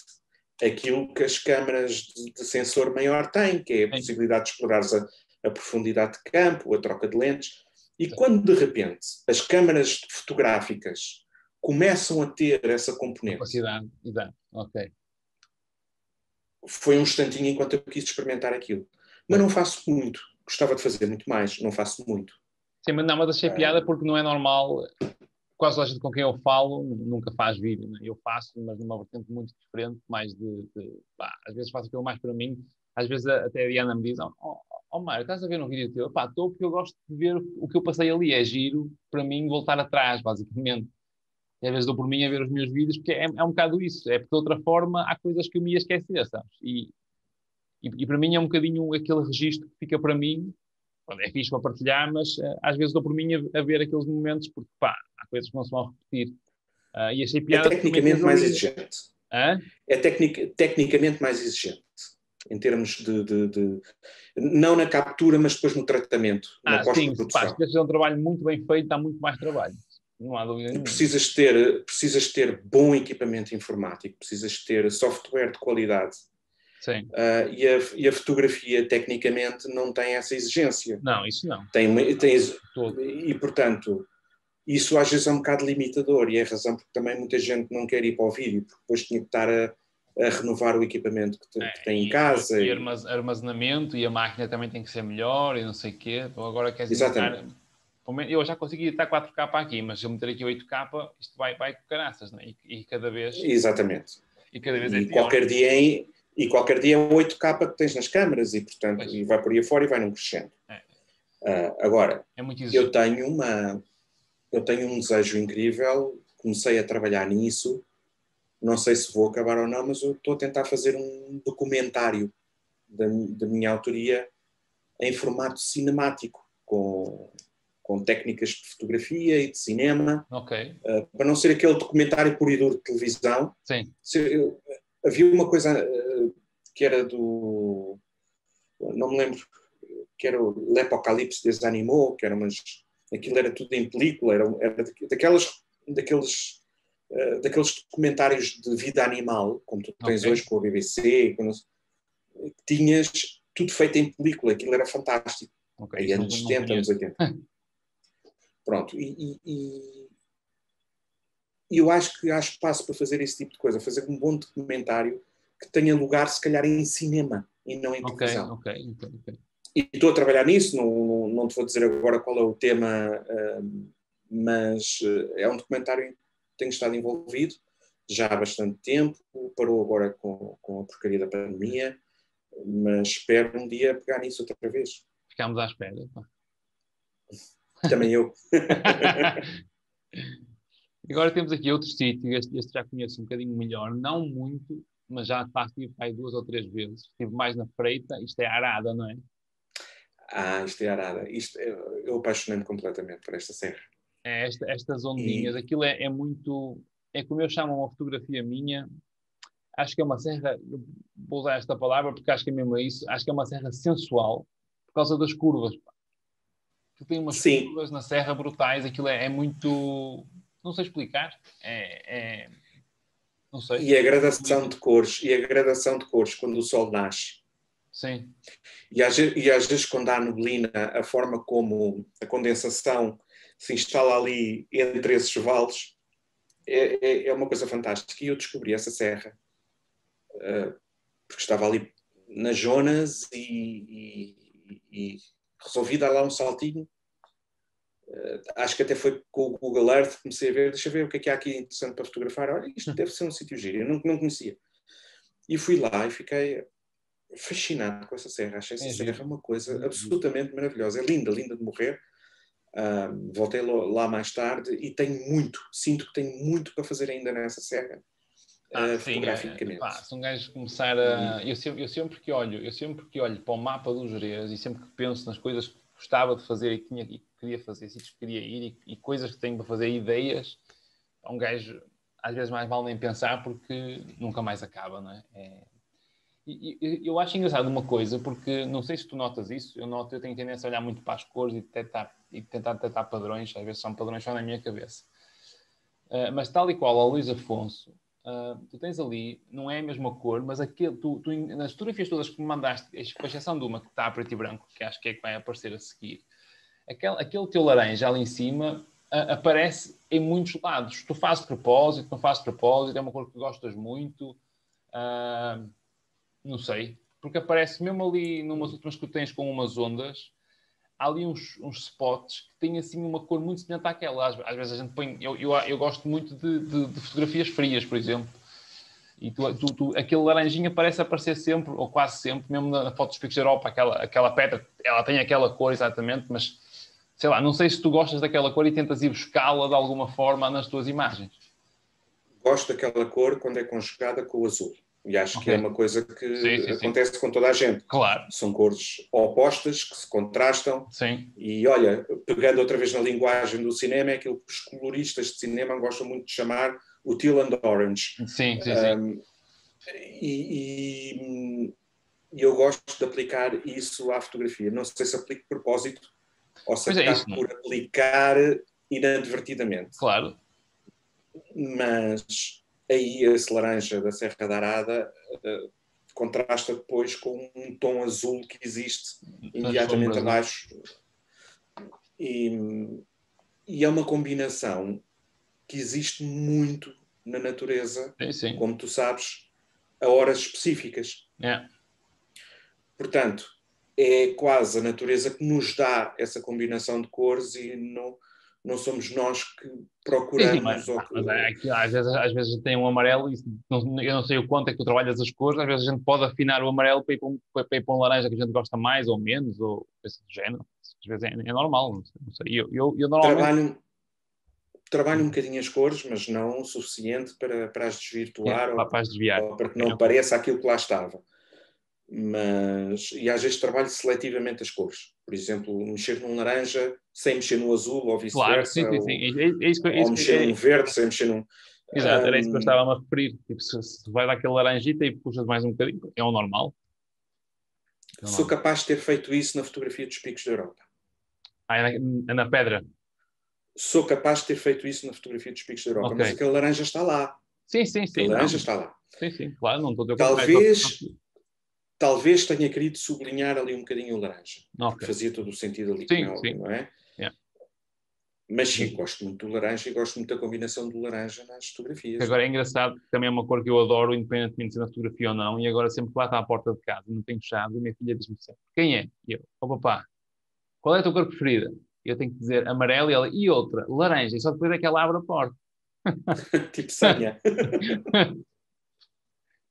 aquilo que as câmaras de sensor maior têm, que é a possibilidade de explorares a profundidade de campo, a troca de lentes. E quando, de repente, as câmaras fotográficas começam a ter essa componente... Capacidade, exato, ok. Foi um instantinho enquanto eu quis experimentar aquilo. Mas não faço muito. Gostava de fazer muito mais, não faço muito. Sim, mas achei piada porque não é normal. Quase toda a gente com quem eu falo nunca faz vídeo, né? Eu faço, mas numa vertente muito diferente, mais às vezes faço aquilo mais para mim, às vezes até a Diana me diz, Mário, estás a ver um vídeo teu? Estou porque eu gosto de ver o que eu passei ali, é giro para mim voltar atrás, basicamente. E às vezes dou por mim a ver os meus vídeos, porque é um bocado isso, é porque de outra forma há coisas que eu me ia esquecer, sabes? E para mim é um bocadinho aquele registro que fica para mim. É fixe para partilhar, mas às vezes dou por mim a ver aqueles momentos porque há coisas que não se vão repetir. E achei É piada tecnicamente mais exigente. Hã? É tecnicamente mais exigente. Em termos não na captura, mas depois no tratamento, na Sim, pá, se pós-produção. fizer um trabalho muito bem feito, dá muito mais trabalho. Não há dúvida nenhuma. Precisas ter bom equipamento informático, precisas ter software de qualidade. Sim. E a fotografia, tecnicamente, não tem essa exigência. Não, isso não. E, portanto, isso às vezes é um bocado limitador, e é a razão porque também muita gente não quer ir para o vídeo, porque depois tinha que estar a renovar o equipamento que tem em casa. E armazenamento, e a máquina também tem que ser melhor, e não sei o quê. Ou agora queres editar... Eu já consegui editar 4K aqui, mas se eu meter aqui 8K, isto vai com caraças, não é? E cada vez... Exatamente. E cada vez e é pior. qualquer dia é 8K que tens nas câmaras, e portanto e vai por aí afora e vai num crescendo. Agora, é muito eu tenho um desejo incrível, comecei a trabalhar nisso, não sei se vou acabar ou não, mas eu estou a tentar fazer um documentário da minha autoria em formato cinemático, com técnicas de fotografia e de cinema, para não ser aquele documentário puro e duro de televisão. Sim. Havia uma coisa que era não me lembro, que era o L'Apocalipse des Animaux, aquilo era tudo em película, era daqueles documentários de vida animal, como tu tens hoje com a BBC, tinhas tudo feito em película, aquilo era fantástico. Aí anos 70, anos 80. Pronto, e eu acho que há espaço para fazer esse tipo de coisa, fazer um bom documentário que tenha lugar, se calhar, em cinema e não em televisão. E estou a trabalhar nisso, não te vou dizer agora qual é o tema, mas é um documentário em que tenho estado envolvido já há bastante tempo, parou agora com a porcaria da pandemia, mas espero um dia pegar nisso outra vez. Ficámos à espera. Também eu. Agora temos aqui outro sítio, este já conheço um bocadinho melhor, não muito, mas já estive aí 2 ou 3 vezes. Estive mais na Freita, isto é Arada, não é? Isto é Arada. Eu apaixonei-me completamente por esta serra. Estas ondinhas, aquilo é muito... É como eu chamo uma fotografia minha, acho que é uma serra, vou usar esta palavra porque acho que é mesmo isso, acho que é uma serra sensual, por causa das curvas. Tu tem umas curvas na serra brutais, aquilo é muito... Não sei explicar. Não sei. E a gradação de cores quando o sol nasce. Sim. E às vezes quando há neblina, a forma como a condensação se instala ali entre esses vales é uma coisa fantástica. E eu descobri essa serra porque estava ali nas zonas e resolvi dar lá um saltinho. Acho que até foi com o Google Earth, comecei a ver, deixa eu ver o que é há aqui interessante para fotografar. Olha, isto deve ser um sítio giro, eu não conhecia. E fui lá e fiquei fascinado com essa serra. Achei essa serra uma coisa absolutamente maravilhosa. É linda, linda de morrer. Voltei lá mais tarde e sinto que tenho muito para fazer ainda nessa serra. Fotograficamente. Se um gajo começar a... Eu sempre que olho para o mapa do Gerês e sempre que penso nas coisas que gostava de fazer e queria fazer, sítios que queria ir e coisas que tenho para fazer, ideias, um gajo às vezes mais vale nem pensar porque nunca mais acaba, não é? Eu acho engraçado uma coisa, porque não sei se tu notas isso, eu tenho tendência a olhar muito para as cores e tentar detectar padrões, às vezes são padrões só na minha cabeça. Mas tal e qual ao Luís Afonso, tu tens ali, não é a mesma cor, mas nas fotografias todas que me mandaste, com exceção de uma que está a preto e branco, que acho que é que vai aparecer a seguir, aquele teu laranja ali em cima aparece em muitos lados. Tu fazes de propósito, não fazes de propósito, é uma cor que gostas muito, não sei, porque aparece mesmo ali numas últimas que tu tens com umas ondas, há ali uns spots que têm assim uma cor muito semelhante àquela. Às vezes a gente põe... Eu gosto muito de fotografias frias, por exemplo. E aquele laranjinha parece aparecer sempre, ou quase sempre, mesmo na foto dos Picos da Europa, aquela pedra, ela tem aquela cor exatamente, mas sei lá, não sei se tu gostas daquela cor e tentas ir buscá-la de alguma forma nas tuas imagens. Gosto daquela cor quando é conjugada com o azul. E acho que é uma coisa que sim. acontece com toda a gente. Claro. São cores opostas que se contrastam. Sim. E olha, pegando outra vez na linguagem do cinema, é aquilo que os coloristas de cinema gostam muito de chamar o teal and orange. Sim. E eu gosto de aplicar isso à fotografia. Não sei se aplico de propósito ou se acabo por aplicar inadvertidamente. Claro. Mas aí esse laranja da Serra da Arada contrasta depois com um tom azul que existe imediatamente abaixo. E é uma combinação que existe muito na natureza, sim. como tu sabes, a horas específicas. Portanto, é quase a natureza que nos dá essa combinação de cores e não somos nós que procuramos. Sim, às vezes tem um amarelo e eu não sei o quanto é que tu trabalhas as cores, às vezes a gente pode afinar o amarelo para ir para um laranja que a gente gosta mais ou menos, ou esse género. Às vezes é normal, não sei. Eu normalmente... Trabalho um bocadinho as cores, mas não o suficiente para as desvirtuar para as desviar. ou para que não pareça aquilo que lá estava. E às vezes trabalho seletivamente as cores. Por exemplo, mexer num laranja sem mexer no azul ou vice-versa. Claro, sim. Ou mexer num verde sem mexer num... Exato, era isso que eu estava a referir. Tipo, se vai dar aquele laranjita e puxas mais um bocadinho, é o normal. Sou capaz de ter feito isso na fotografia dos Picos da Europa. É na pedra? Sou capaz de ter feito isso na fotografia dos Picos da Europa, mas aquele laranja está lá. Sim. Aquele laranja está lá. Sim, claro, não estou a Talvez tenha querido sublinhar ali um bocadinho o laranja. Fazia todo o sentido ali, não é? Mas sim, gosto muito do laranja e gosto muito da combinação do laranja nas fotografias. Agora é engraçado, que também é uma cor que eu adoro, independentemente de ser na fotografia ou não, e agora sempre que lá está à porta de casa, não tenho chave, e minha filha diz-me sempre, quem é? E eu, papá, qual é a tua cor preferida? Eu tenho que dizer amarelo e ela, e outra, laranja, e só depois é que ela abre a porta. Tipo senha.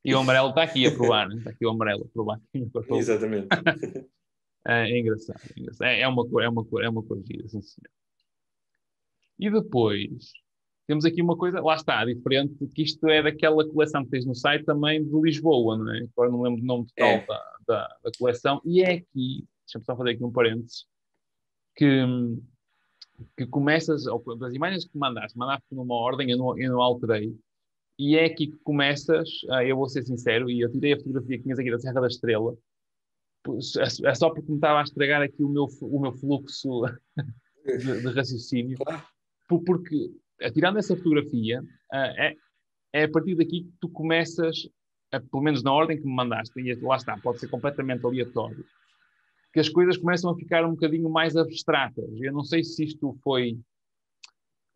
E o amarelo está aqui a provar, né? Está aqui o amarelo a provar. Exatamente. É engraçado. É uma cor gira, sim, senhor. E depois, temos aqui uma coisa, lá está, diferente, que isto é daquela coleção que tens no site também de Lisboa, não é? Agora não lembro do nome total da coleção. E é aqui, deixa-me só fazer aqui um parênteses, que começas, ou das imagens que mandaste numa ordem, eu não alterei, e é aqui que começas, eu vou ser sincero, e eu tirei a fotografia que tinhas aqui da Serra da Estrela, é só porque me estava a estragar aqui o meu fluxo de raciocínio, porque, tirando essa fotografia, é a partir daqui que tu começas, pelo menos na ordem que me mandaste, e lá está, pode ser completamente aleatório, que as coisas começam a ficar um bocadinho mais abstratas. Eu não sei se isto foi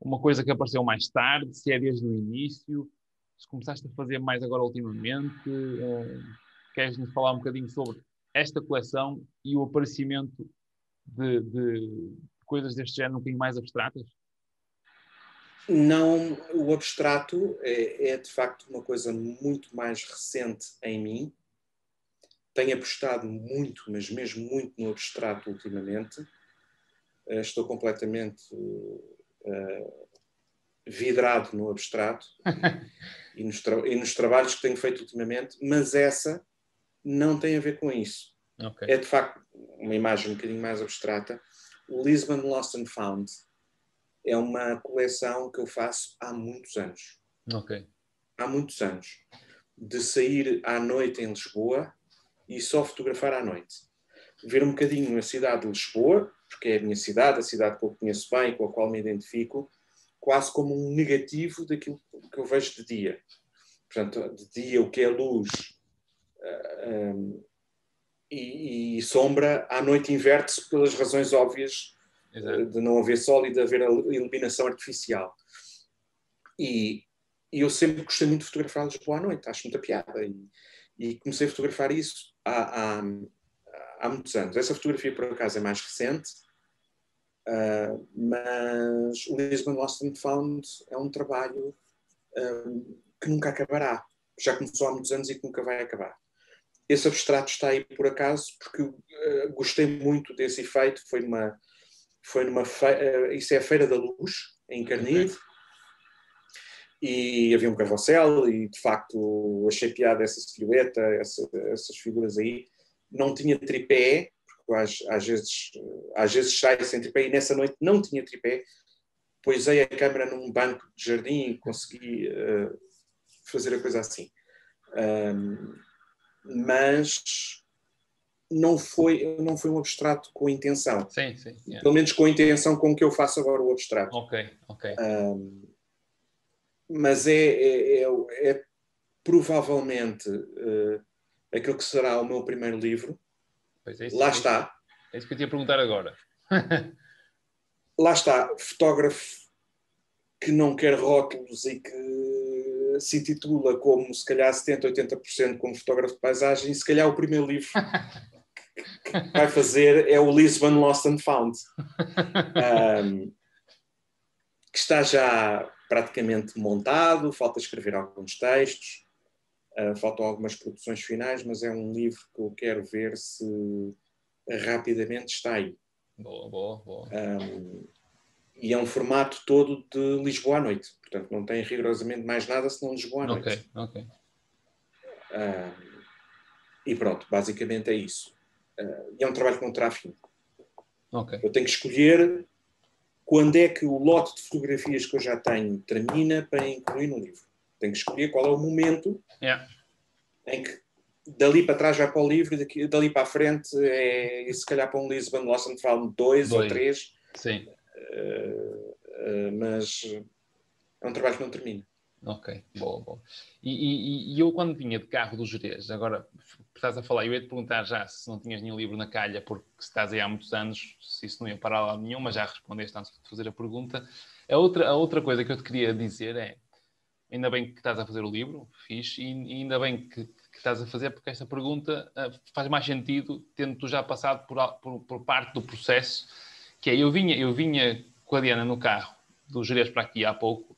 uma coisa que apareceu mais tarde, se é desde o início, se começaste a fazer mais agora ultimamente. Queres-nos falar um bocadinho sobre esta coleção e o aparecimento de coisas deste género um bocadinho mais abstratas? Não, o abstrato é de facto uma coisa muito mais recente em mim. Tenho apostado muito, mas mesmo muito no abstrato ultimamente. Estou completamente vidrado no abstrato e nos trabalhos que tenho feito ultimamente, mas essa não tem a ver com isso. Okay. É de facto uma imagem um bocadinho mais abstrata. O Lisbon Lost and Found é uma coleção que eu faço há muitos anos. Há muitos anos. De sair à noite em Lisboa e só fotografar à noite. Ver um bocadinho a cidade de Lisboa, porque é a minha cidade, a cidade que eu conheço bem, com a qual me identifico, quase como um negativo daquilo que eu vejo de dia. Portanto, de dia o que é luz e sombra, à noite inverte-se pelas razões óbvias de não haver sol e de haver a iluminação artificial. E eu sempre gostei muito de fotografar Lisboa à noite, acho muita piada. E comecei a fotografar isso há muitos anos. Essa fotografia, por acaso, é mais recente, mas o Lisbon Lost and Found é um trabalho que nunca acabará. Já começou há muitos anos e que nunca vai acabar. Esse abstrato está aí por acaso, porque gostei muito desse efeito. Foi numa feira, isso é a Feira da Luz, em Carnide. e havia um carrossel e, de facto, achei piada essa silhueta, essas figuras aí. Não tinha tripé, porque às vezes sai sem tripé, e nessa noite não tinha tripé. Pusei a câmera num banco de jardim e consegui fazer a coisa assim. Mas não foi um abstrato com intenção. Sim, sim. Yeah. Pelo menos com a intenção com que eu faço agora o abstrato. Ok. Mas é provavelmente aquilo que será o meu primeiro livro. Pois é isso, Lá está. É isso que eu te ia perguntar agora. Lá está, fotógrafo que não quer rótulos e que se intitula como se calhar 70%, 80% como fotógrafo de paisagem, e se calhar o primeiro livro que vai fazer é o Lisbon Lost and Found, que está já praticamente montado, falta escrever alguns textos, faltam algumas produções finais, mas é um livro que eu quero ver se rapidamente está aí. Boa. E é um formato todo de Lisboa à noite. Portanto, não tem rigorosamente mais nada senão Lisboa à noite. Ok. E pronto, basicamente é isso. E é um trabalho com tráfego. Okay. Eu tenho que escolher quando é que o lote de fotografias que eu já tenho termina para incluir no livro. Tenho que escolher qual é o momento em que dali para trás vai para o livro e dali para a frente é se calhar para um Lisbon Lost and Found 2 ou 3. Sim. Mas é um trabalho que não termina. Ok, boa. E eu quando vinha de carro dos Jerez, agora estás a falar, eu ia te perguntar já se não tinhas nenhum livro na calha, porque se estás aí há muitos anos, se isso não ia parar lá nenhum, mas já respondeste antes de fazer a pergunta. A outra coisa que eu te queria dizer é, ainda bem que estás a fazer o livro, fixe, e ainda bem que estás a fazer, porque esta pergunta faz mais sentido, tendo tu já passado por parte do processo, que é, eu vinha com a Diana no carro, do Jerez para aqui há pouco,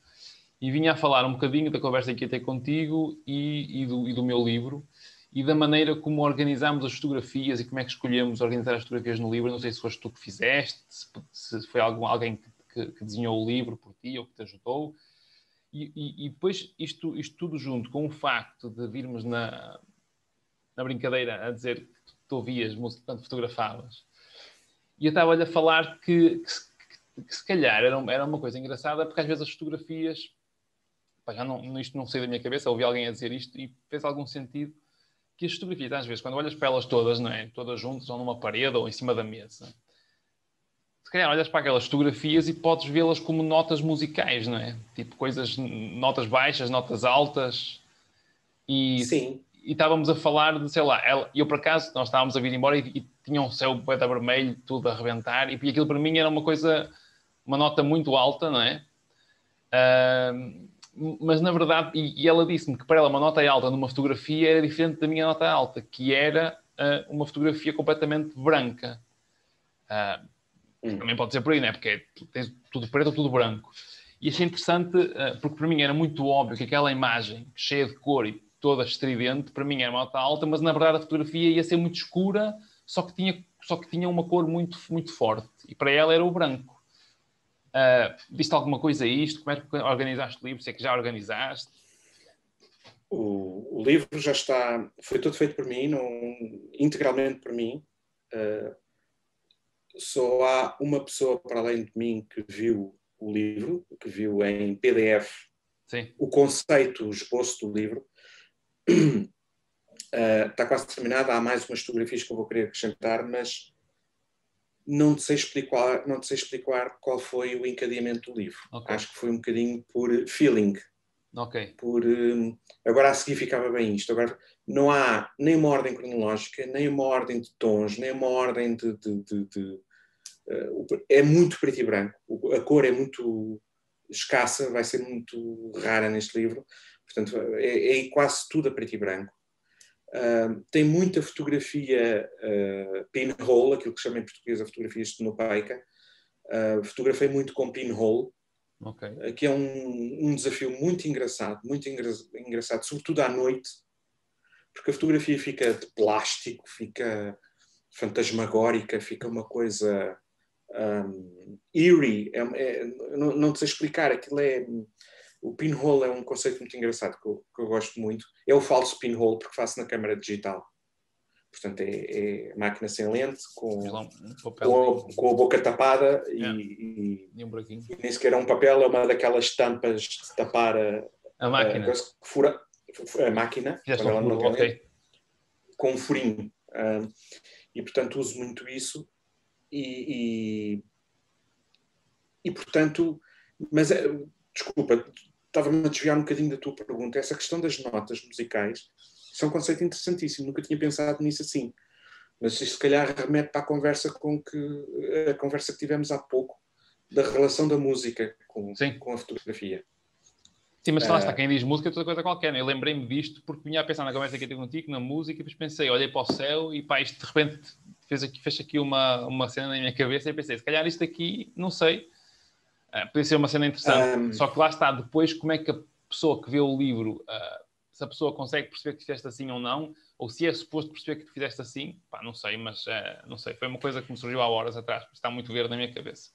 e vinha a falar um bocadinho da conversa que ia ter contigo e do meu livro, e da maneira como organizámos as fotografias e como é que escolhemos organizar as fotografias no livro. Não sei se foste tu que fizeste, se foi alguém que desenhou o livro por ti ou que te ajudou. E depois isto tudo junto com o facto de virmos na brincadeira a dizer que tu ouvias música quando fotografavas. E eu estava-lhe a falar que se calhar era uma coisa engraçada, porque às vezes as fotografias... isto não saiu da minha cabeça, ouvi alguém a dizer isto e fez algum sentido, que as fotografias, às vezes, quando olhas para elas todas, não é? Todas juntas, ou numa parede, ou em cima da mesa, se calhar olhas para aquelas fotografias e podes vê-las como notas musicais, não é? Tipo notas baixas, notas altas, Sim. E estávamos a falar de, sei lá, eu por acaso, nós estávamos a vir embora e tinha um céu poeta vermelho, tudo a arrebentar, e aquilo para mim era uma nota muito alta, não é? Mas na verdade, e ela disse-me que para ela uma nota alta numa fotografia era diferente da minha nota alta, que era uma fotografia completamente branca. Também pode ser por aí, não é? Porque tens tudo preto ou tudo branco. E achei interessante, porque para mim era muito óbvio que aquela imagem cheia de cor e toda estridente, para mim era uma nota alta, mas na verdade a fotografia ia ser muito escura, só que tinha uma cor muito, muito forte. E para ela era o branco. Diste alguma coisa a isto? Como é que organizaste o livro? Se é que já organizaste? O livro já está... Foi tudo feito por mim, integralmente por mim. Só há uma pessoa para além de mim que viu o livro, que viu em PDF. Sim. O conceito, o esboço do livro. Está quase terminado. Há mais umas fotografias que eu vou querer acrescentar, mas não te sei explicar qual foi o encadeamento do livro. Okay. Acho que foi um bocadinho por feeling. Ok. Agora a seguir ficava bem isto. Agora não há nem uma ordem cronológica, nem uma ordem de tons, nem uma ordem é muito preto e branco. A cor é muito escassa, vai ser muito rara neste livro. Portanto, é quase tudo a preto e branco. Tem muita fotografia pinhole, aquilo que se chama em português a fotografia estenopeica. Fotografei muito com pinhole, que é um desafio muito engraçado, sobretudo à noite, porque a fotografia fica de plástico, fica fantasmagórica, fica uma coisa eerie, não sei explicar, aquilo O pinhole é um conceito muito engraçado que eu gosto muito. É o falso pinhole, porque faço na câmara digital. Portanto, é máquina sem lente, com a boca tapada e um buraquinho. E nem sequer é um papel, é uma daquelas tampas de tapar a máquina. A máquina, quando ela não tem lente, com um furinho. E, portanto, uso muito isso. E portanto, mas, desculpa, estava-me a desviar um bocadinho da tua pergunta. Essa questão das notas musicais, isso é um conceito interessantíssimo. Nunca tinha pensado nisso assim. Mas isso, se calhar, remete para a conversa que tivemos há pouco, da relação da música com a fotografia. Sim, mas lá está, quem diz música é toda coisa qualquer. Eu lembrei-me disto porque vinha a pensar na conversa que eu tive contigo, na música, e depois pensei, olhei para o céu e pá, isto de repente fez aqui uma cena na minha cabeça e pensei, se calhar isto aqui, não sei, podia ser uma cena interessante. Só que lá está, depois como é que a pessoa que vê o livro, se a pessoa consegue perceber que fizeste assim ou não, ou se é suposto perceber que tu fizeste assim, pá, não sei, mas não sei. Foi uma coisa que me surgiu há horas atrás, está muito verde na minha cabeça.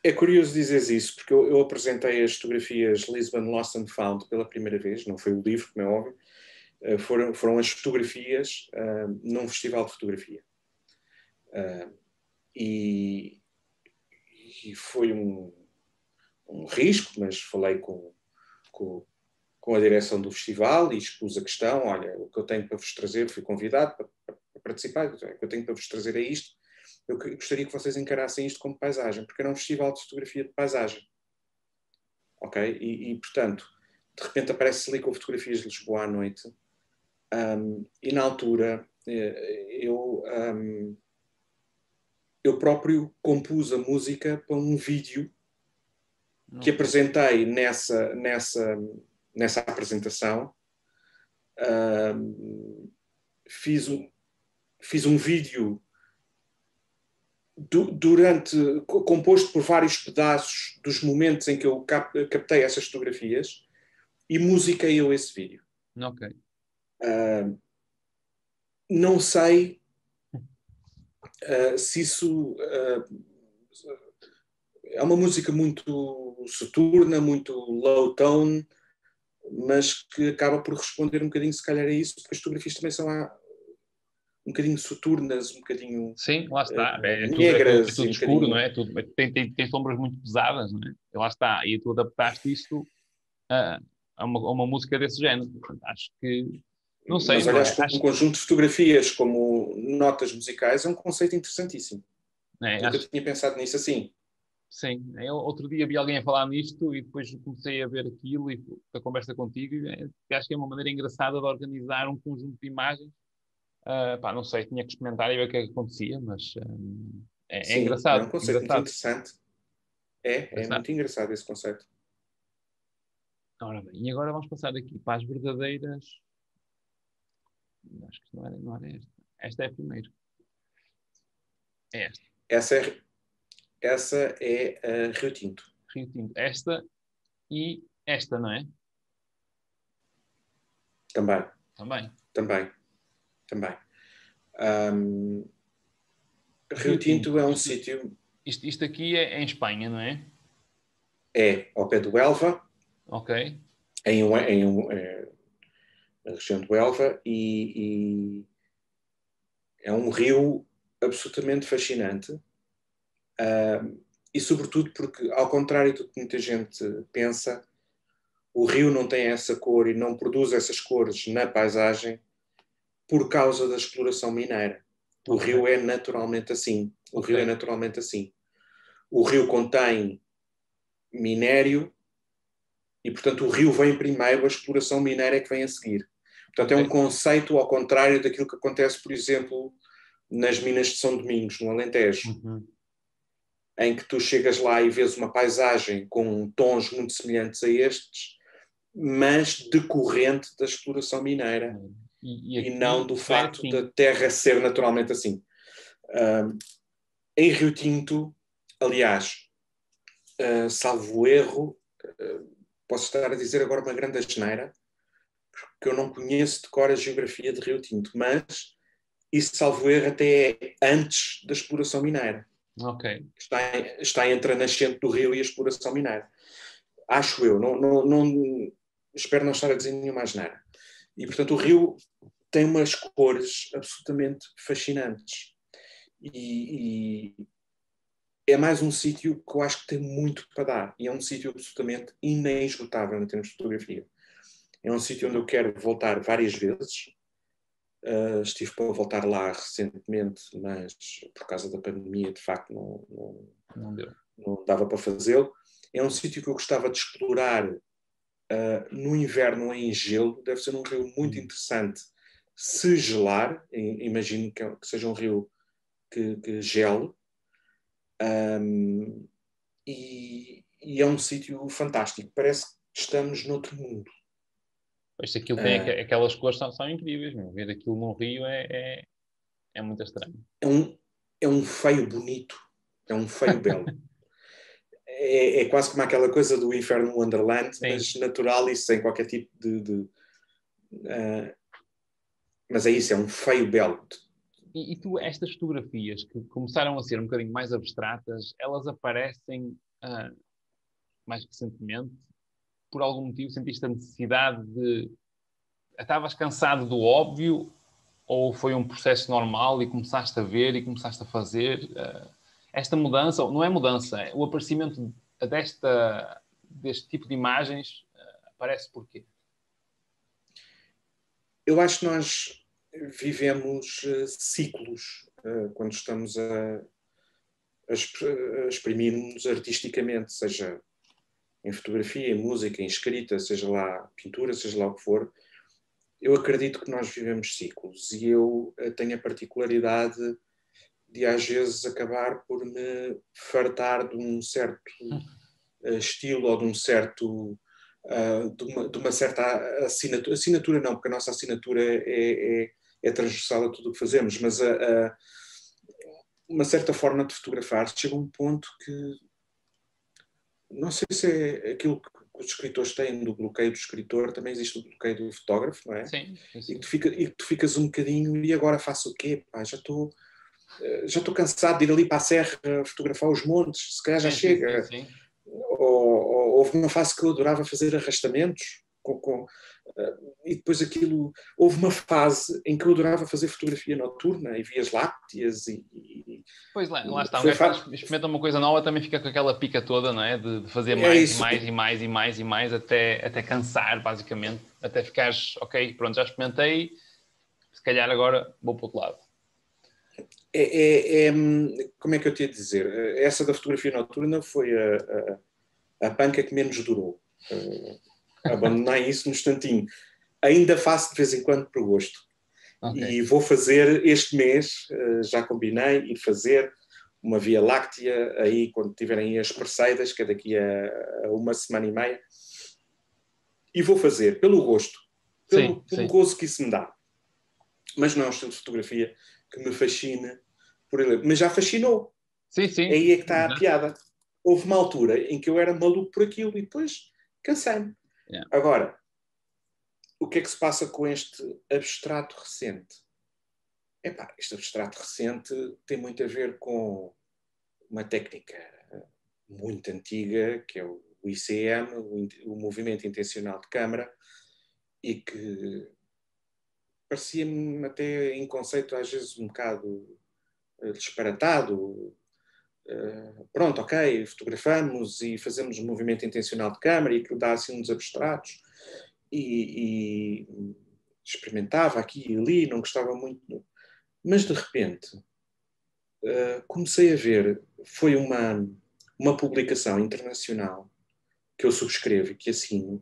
É curioso dizeres isso, porque eu apresentei as fotografias Lisbon Lost and Found pela primeira vez, não foi o livro, como é óbvio, foram as fotografias num festival de fotografia. E foi um risco, mas falei com a direção do festival e expus a questão, olha, o que eu tenho para vos trazer, fui convidado para participar, o que eu tenho para vos trazer é isto. Eu gostaria que vocês encarassem isto como paisagem, porque era um festival de fotografia de paisagem. Ok? E portanto, de repente aparece ali com fotografias de Lisboa à noite. E na altura, eu próprio compus a música para um vídeo que apresentei nessa apresentação. Fiz um vídeo composto por vários pedaços dos momentos em que eu captei essas fotografias e musiquei eu esse vídeo. Ok. Não sei se isso é uma música muito soturna, muito low tone, mas que acaba por responder um bocadinho, se calhar, a isso, porque as fotografias também são um bocadinho soturnas, um bocadinho sim, lá está. negras. É tudo escuro, não é? Tem sombras muito pesadas, não é? E lá está. E tu adaptaste isso a uma música desse género. Portanto, acho que, não sei. Mas olhaste para um conjunto de fotografias como notas musicais, é um conceito interessantíssimo. Nunca tinha pensado nisso assim. Sim, outro dia vi alguém a falar nisto e depois comecei a ver aquilo e a conversa contigo e acho que é uma maneira engraçada de organizar um conjunto de imagens. Pá, não sei, tinha que experimentar e ver o que é que acontecia, mas é engraçado. É um conceito muito interessante. É muito engraçado esse conceito. Ora bem, e agora vamos passar aqui para as verdadeiras. Acho que não era esta. Esta é a primeira. É esta. Essa é a Rio Tinto. Rio Tinto. Esta e esta, não é? Também. Rio Tinto é um sítio... Isto aqui é em Espanha, não é? É, ao pé do Elva. Ok. Na região do Elva. E é um rio absolutamente fascinante. E sobretudo porque, ao contrário do que muita gente pensa, o rio não tem essa cor e não produz essas cores na paisagem por causa da exploração mineira. O rio é naturalmente assim. O rio contém minério e, portanto, o rio vem primeiro, a exploração mineira é que vem a seguir. Portanto, é um conceito ao contrário daquilo que acontece, por exemplo, nas minas de São Domingos, no Alentejo, em que tu chegas lá e vês uma paisagem com tons muito semelhantes a estes, mas decorrente da exploração mineira e não do facto da terra ser naturalmente assim. Em Rio Tinto, aliás, salvo erro, posso estar a dizer agora uma grande asneira, porque eu não conheço de cor a geografia de Rio Tinto, mas isso, salvo erro, até é antes da exploração mineira. Ok. Está entre a nascente do rio e a exploração mineira. Acho eu, espero não estar a dizer nenhuma asneira. E, portanto, o Rio tem umas cores absolutamente fascinantes. E é mais um sítio que eu acho que tem muito para dar. E é um sítio absolutamente inesgotável em termos de fotografia. É um sítio onde eu quero voltar várias vezes. Estive para voltar lá recentemente, mas por causa da pandemia, de facto, não dava para fazê-lo. É um sítio que eu gostava de explorar no inverno em gelo. Deve ser um rio muito interessante se gelar. Imagino que seja um rio que gele. E é um sítio fantástico. Parece que estamos noutro mundo. Pois aquilo tem aquelas cores são incríveis, meu. Ver aquilo no Rio é muito estranho. É um feio bonito. É um feio belo. É quase como aquela coisa do Inferno Wonderland, sim, mas natural e sem qualquer tipo de mas é isso, é um feio belo. E tu, estas fotografias que começaram a ser um bocadinho mais abstratas, elas aparecem mais recentemente? Por algum motivo sentiste a necessidade de... Estavas cansado do óbvio ou foi um processo normal e começaste a ver e começaste a fazer? Esta mudança, não é mudança, o aparecimento deste tipo de imagens aparece porquê? Eu acho que nós vivemos ciclos quando estamos a exprimir-nos artisticamente, seja em fotografia, em música, em escrita, seja lá pintura, seja lá o que for. Eu acredito que nós vivemos ciclos e eu tenho a particularidade de às vezes acabar por me fartar de um certo estilo ou de um certo de uma certa assinatura não, porque a nossa assinatura é transversal a tudo o que fazemos, mas uma certa forma de fotografar chega a um ponto que não sei se é aquilo que os escritores têm do bloqueio do escritor, também existe o bloqueio do fotógrafo, não é? Sim. E que tu ficas um bocadinho, e agora faço o quê? Pá, já estou cansado de ir ali para a serra fotografar os montes, se calhar já chega. Sim. Ou houve uma fase que eu adorava fazer arrastamentos e depois aquilo, houve uma fase em que eu adorava fazer fotografia noturna e vias lácteas pois lá está, um gajo experimenta uma coisa nova, também fica com aquela pica toda, não é? De fazer mais até cansar, basicamente, até ficares, ok, pronto, já experimentei, se calhar agora vou para o outro lado. Como é que eu te ia dizer? Essa da fotografia noturna foi a panca que menos durou. Abandonei isso num instantinho. Ainda faço de vez em quando por gosto. Okay. E vou fazer este mês, já combinei, ir fazer uma Via Láctea aí quando tiverem as Perseidas, que é daqui a uma semana e meia. E vou fazer pelo gosto, pelo gozo que isso me dá. Mas não é um estilo de fotografia que me fascina por ele. Mas já fascinou. Sim. Aí é que está a piada. Houve uma altura em que eu era maluco por aquilo e depois cansei-me. Yeah. Agora, o que é que se passa com este abstrato recente? Este abstrato recente tem muito a ver com uma técnica muito antiga, que é o ICM, o Movimento Intencional de Câmara, e que parecia-me até em conceito às vezes um bocado disparatado. Pronto, ok, fotografamos e fazemos um movimento intencional de câmara e que dá assim uns abstratos e experimentava aqui e ali, não gostava muito, mas de repente comecei a ver, foi uma publicação internacional que eu subscrevo e que assino,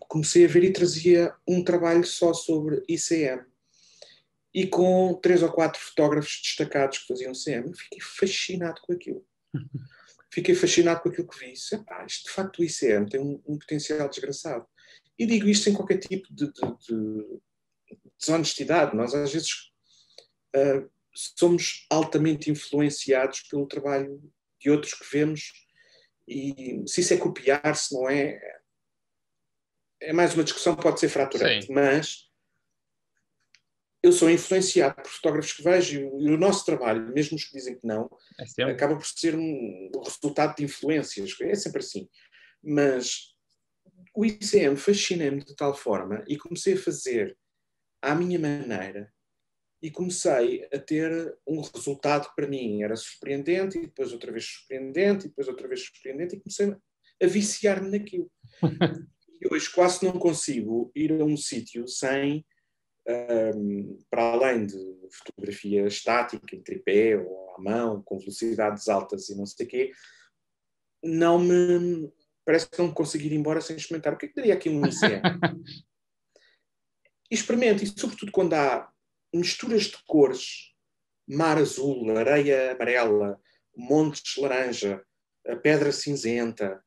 comecei a ver e trazia um trabalho só sobre ICM e com 3 ou 4 fotógrafos destacados que faziam CM. Eu fiquei fascinado com aquilo. Fiquei fascinado com aquilo que vi. Isto, de facto, o ICM tem um potencial desgraçado. E digo isto sem qualquer tipo de desonestidade. Nós, às vezes, somos altamente influenciados pelo trabalho de outros que vemos. E se isso é copiar, se não é... É mais uma discussão que pode ser fraturante. Sim. Mas eu sou influenciado por fotógrafos que vejo e o nosso trabalho, mesmo os que dizem que não, acaba por ser um resultado de influências. É sempre assim. Mas o ICM fascina-me de tal forma e comecei a fazer à minha maneira e comecei a ter um resultado que para mim era surpreendente e depois outra vez surpreendente e depois outra vez surpreendente e comecei a viciar-me naquilo. E hoje quase não consigo ir a um sítio sem, para além de fotografia estática, em tripé ou à mão, com velocidades altas e não sei o quê, parece que não me consigo ir embora sem experimentar. O que é que daria aqui um ICM? Experimente, e sobretudo quando há misturas de cores, mar azul, areia amarela, montes laranja, a pedra cinzenta,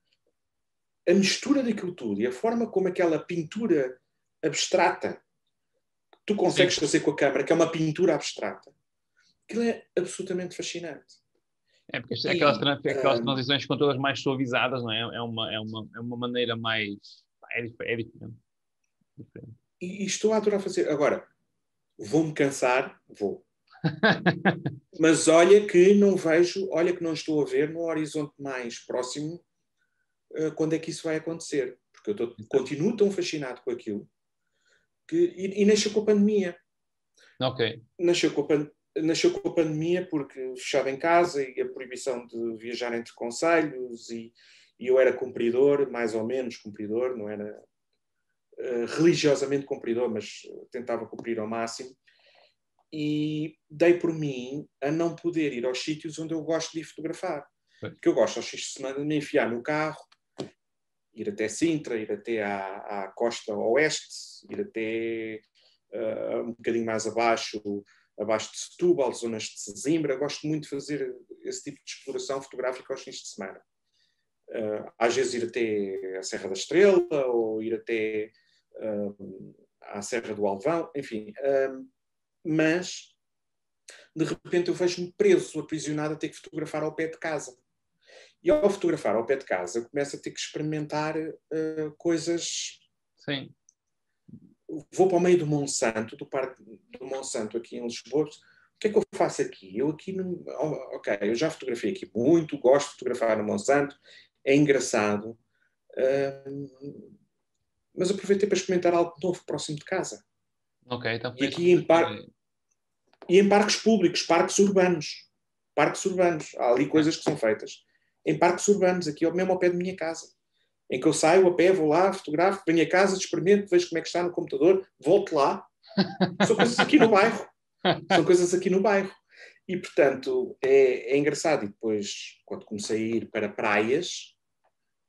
a mistura daquilo tudo e a forma como aquela pintura abstrata que tu consegues fazer com a câmara, que é uma pintura abstrata, aquilo é absolutamente fascinante. É, porque aquelas transições ficam todas mais suavizadas, não é? É uma maneira mais... É diferente. E estou a adorar fazer. Agora, vou-me cansar? Vou. Mas olha que não estou a ver no horizonte mais próximo quando é que isso vai acontecer. Porque continuo tão fascinado com aquilo e nasceu com a pandemia. Ok. Nasceu com a pandemia porque fechado em casa e a proibição de viajar entre concelhos e eu era cumpridor, mais ou menos cumpridor, não era religiosamente cumpridor, mas tentava cumprir ao máximo. E dei por mim a não poder ir aos sítios onde eu gosto de ir fotografar. Porque eu gosto aos fins de semana de me enfiar no carro, ir até Sintra, ir até à costa oeste, ir até um bocadinho mais abaixo de Setúbal, zonas de Sesimbra. Gosto muito de fazer esse tipo de exploração fotográfica aos fins de semana. Às vezes ir até a Serra da Estrela ou ir até à Serra do Alvão, enfim. Mas, de repente, eu vejo-me preso, aprisionado a ter que fotografar ao pé de casa. E ao fotografar ao pé de casa, eu começo a ter que experimentar coisas... Sim. Vou para o meio do Monsanto, do Parque do Monsanto, aqui em Lisboa. O que é que eu faço aqui? Ok, eu já fotografei aqui muito, gosto de fotografar no Monsanto, é engraçado, mas aproveitei para experimentar algo novo próximo de casa. Ok, então e aqui em parques públicos, parques urbanos. Há ali coisas que são feitas em parques urbanos, aqui mesmo ao pé da minha casa. Em que eu saio a pé, vou lá, fotografo, venho a casa, experimento, vejo como é que está no computador, volto lá. São coisas aqui no bairro. E, portanto, é engraçado. E depois, quando comecei a ir para praias,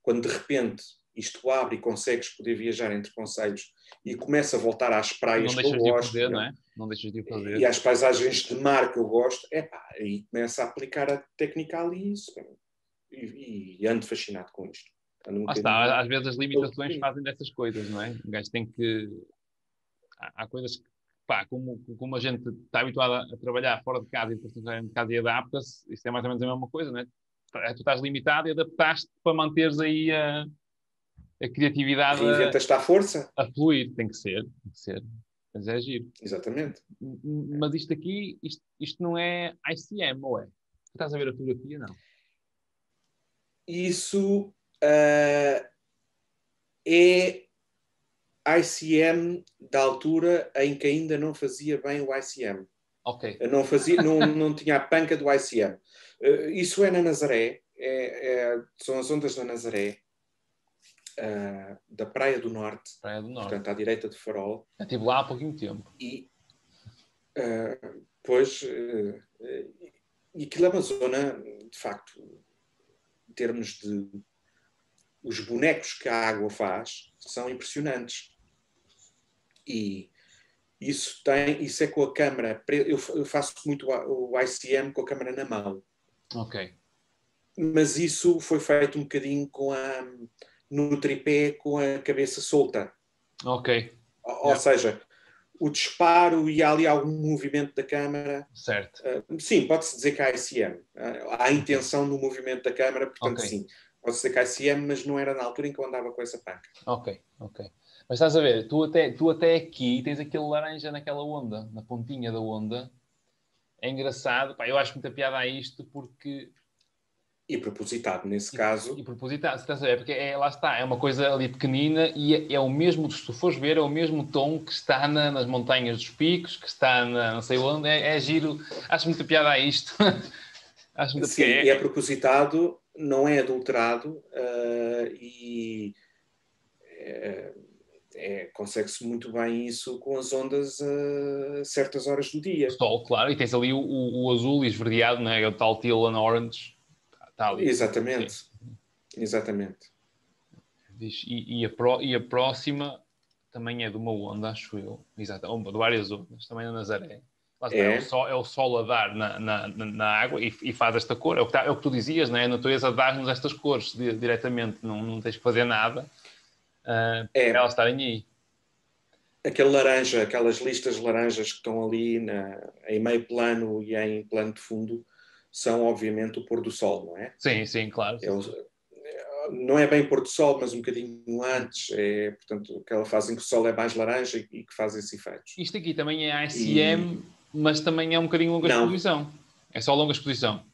quando de repente isto abre e consegues poder viajar entre concelhos e começa a voltar às praias que eu gosto, fazer, não é? Não deixas de fazer. E às paisagens de mar que eu gosto, aí começa a aplicar a técnica ali e ando fascinado com isto. Às vezes as limitações fazem dessas coisas, não é? O gajo tem que... Há coisas que, pá, como a gente está habituado a trabalhar fora de casa e depois trabalhar de casa e adapta-se, isso é mais ou menos a mesma coisa, não é? Tu estás limitado e adaptaste para manteres aí a criatividade reinventas-te à força. A fluir. Tem que ser. Mas é giro. Exatamente. Mas isto aqui, isto não é ICM, ou é? Tu estás a ver a fotografia, não? Isso é ICM da altura em que ainda não fazia bem o ICM. Ok. Não tinha a panca do ICM. Isso é na Nazaré, são as ondas da Nazaré, da Praia do Norte, portanto à direita de Farol. Eu estive lá há pouquinho tempo. E aquilo é uma zona, de facto, em termos de os bonecos que a água faz, são impressionantes. E isso é com a câmara. Eu faço muito o ICM com a câmara na mão. Ok. Mas isso foi feito um bocadinho no tripé com a cabeça solta. Ok. Ou seja, o disparo e há ali algum movimento da câmara. Certo. Sim, pode-se dizer que há ICM. Há intenção no movimento da câmara, portanto sim. Pode-se dizer que há ICM, mas não era na altura em que eu andava com essa panca. Ok. Mas estás a ver, tu até aqui tens aquele laranja naquela onda, na pontinha da onda. É engraçado. Pá, eu acho muita piada a isto porque E propositado, nesse caso. E propositado, é porque lá está, é uma coisa ali pequenina e é o mesmo, se tu fores ver, é o mesmo tom que está nas montanhas dos picos, que está não sei onde, é giro. Acho muita piada a isto. Acho muita Sim, e é propositado, não é adulterado e consegue-se muito bem isso com as ondas a certas horas do dia. Sol, claro, e tens ali o azul esverdeado, não é? O tal teal and orange. Está ali. Exatamente. Sim. Exatamente. E a próxima também é de uma onda, acho eu. Exato, de várias ondas, também na Nazaré. Lá está, é o sol a dar na água e faz esta cor. É o que tu dizias, não é? A natureza dá-nos estas cores diretamente, não tens que fazer nada para elas estarem aí. Aquele laranja, aquelas listas laranjas que estão ali em meio plano e em plano de fundo são obviamente o pôr do sol, não é? Sim, sim, claro. Não é bem pôr do sol, mas um bocadinho antes. Portanto, aquela fase em que o sol é mais laranja e que faz esses efeitos. Isto aqui também é ICM, mas também é um bocadinho longa exposição. É só longa exposição.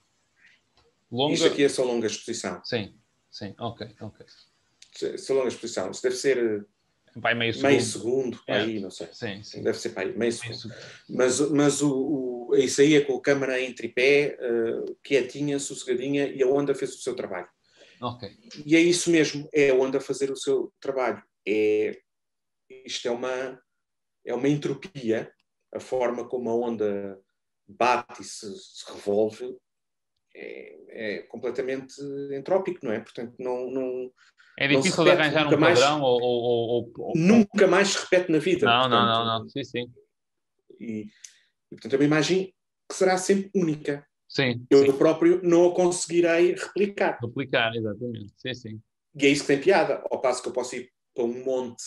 Isto aqui é só longa exposição. Sim, ok. Só longa exposição. Isso deve ser meio segundo aí, não sei. Sim. Deve ser para aí, meio segundo. Mas isso aí é com a câmara em tripé, quietinha, sossegadinha, e a onda fez o seu trabalho. Ok. E é isso mesmo, é a onda fazer o seu trabalho. Isto é uma entropia, a forma como a onda bate e se revolve é completamente entrópico, não é? Portanto, não é difícil de arranjar um padrão ou... Nunca mais se repete na vida. Não. Sim. E, portanto, é uma imagem que será sempre única. Sim. Eu próprio não a conseguirei replicar. Exatamente. Sim. E é isso que tem piada. Ao passo que eu posso ir para um monte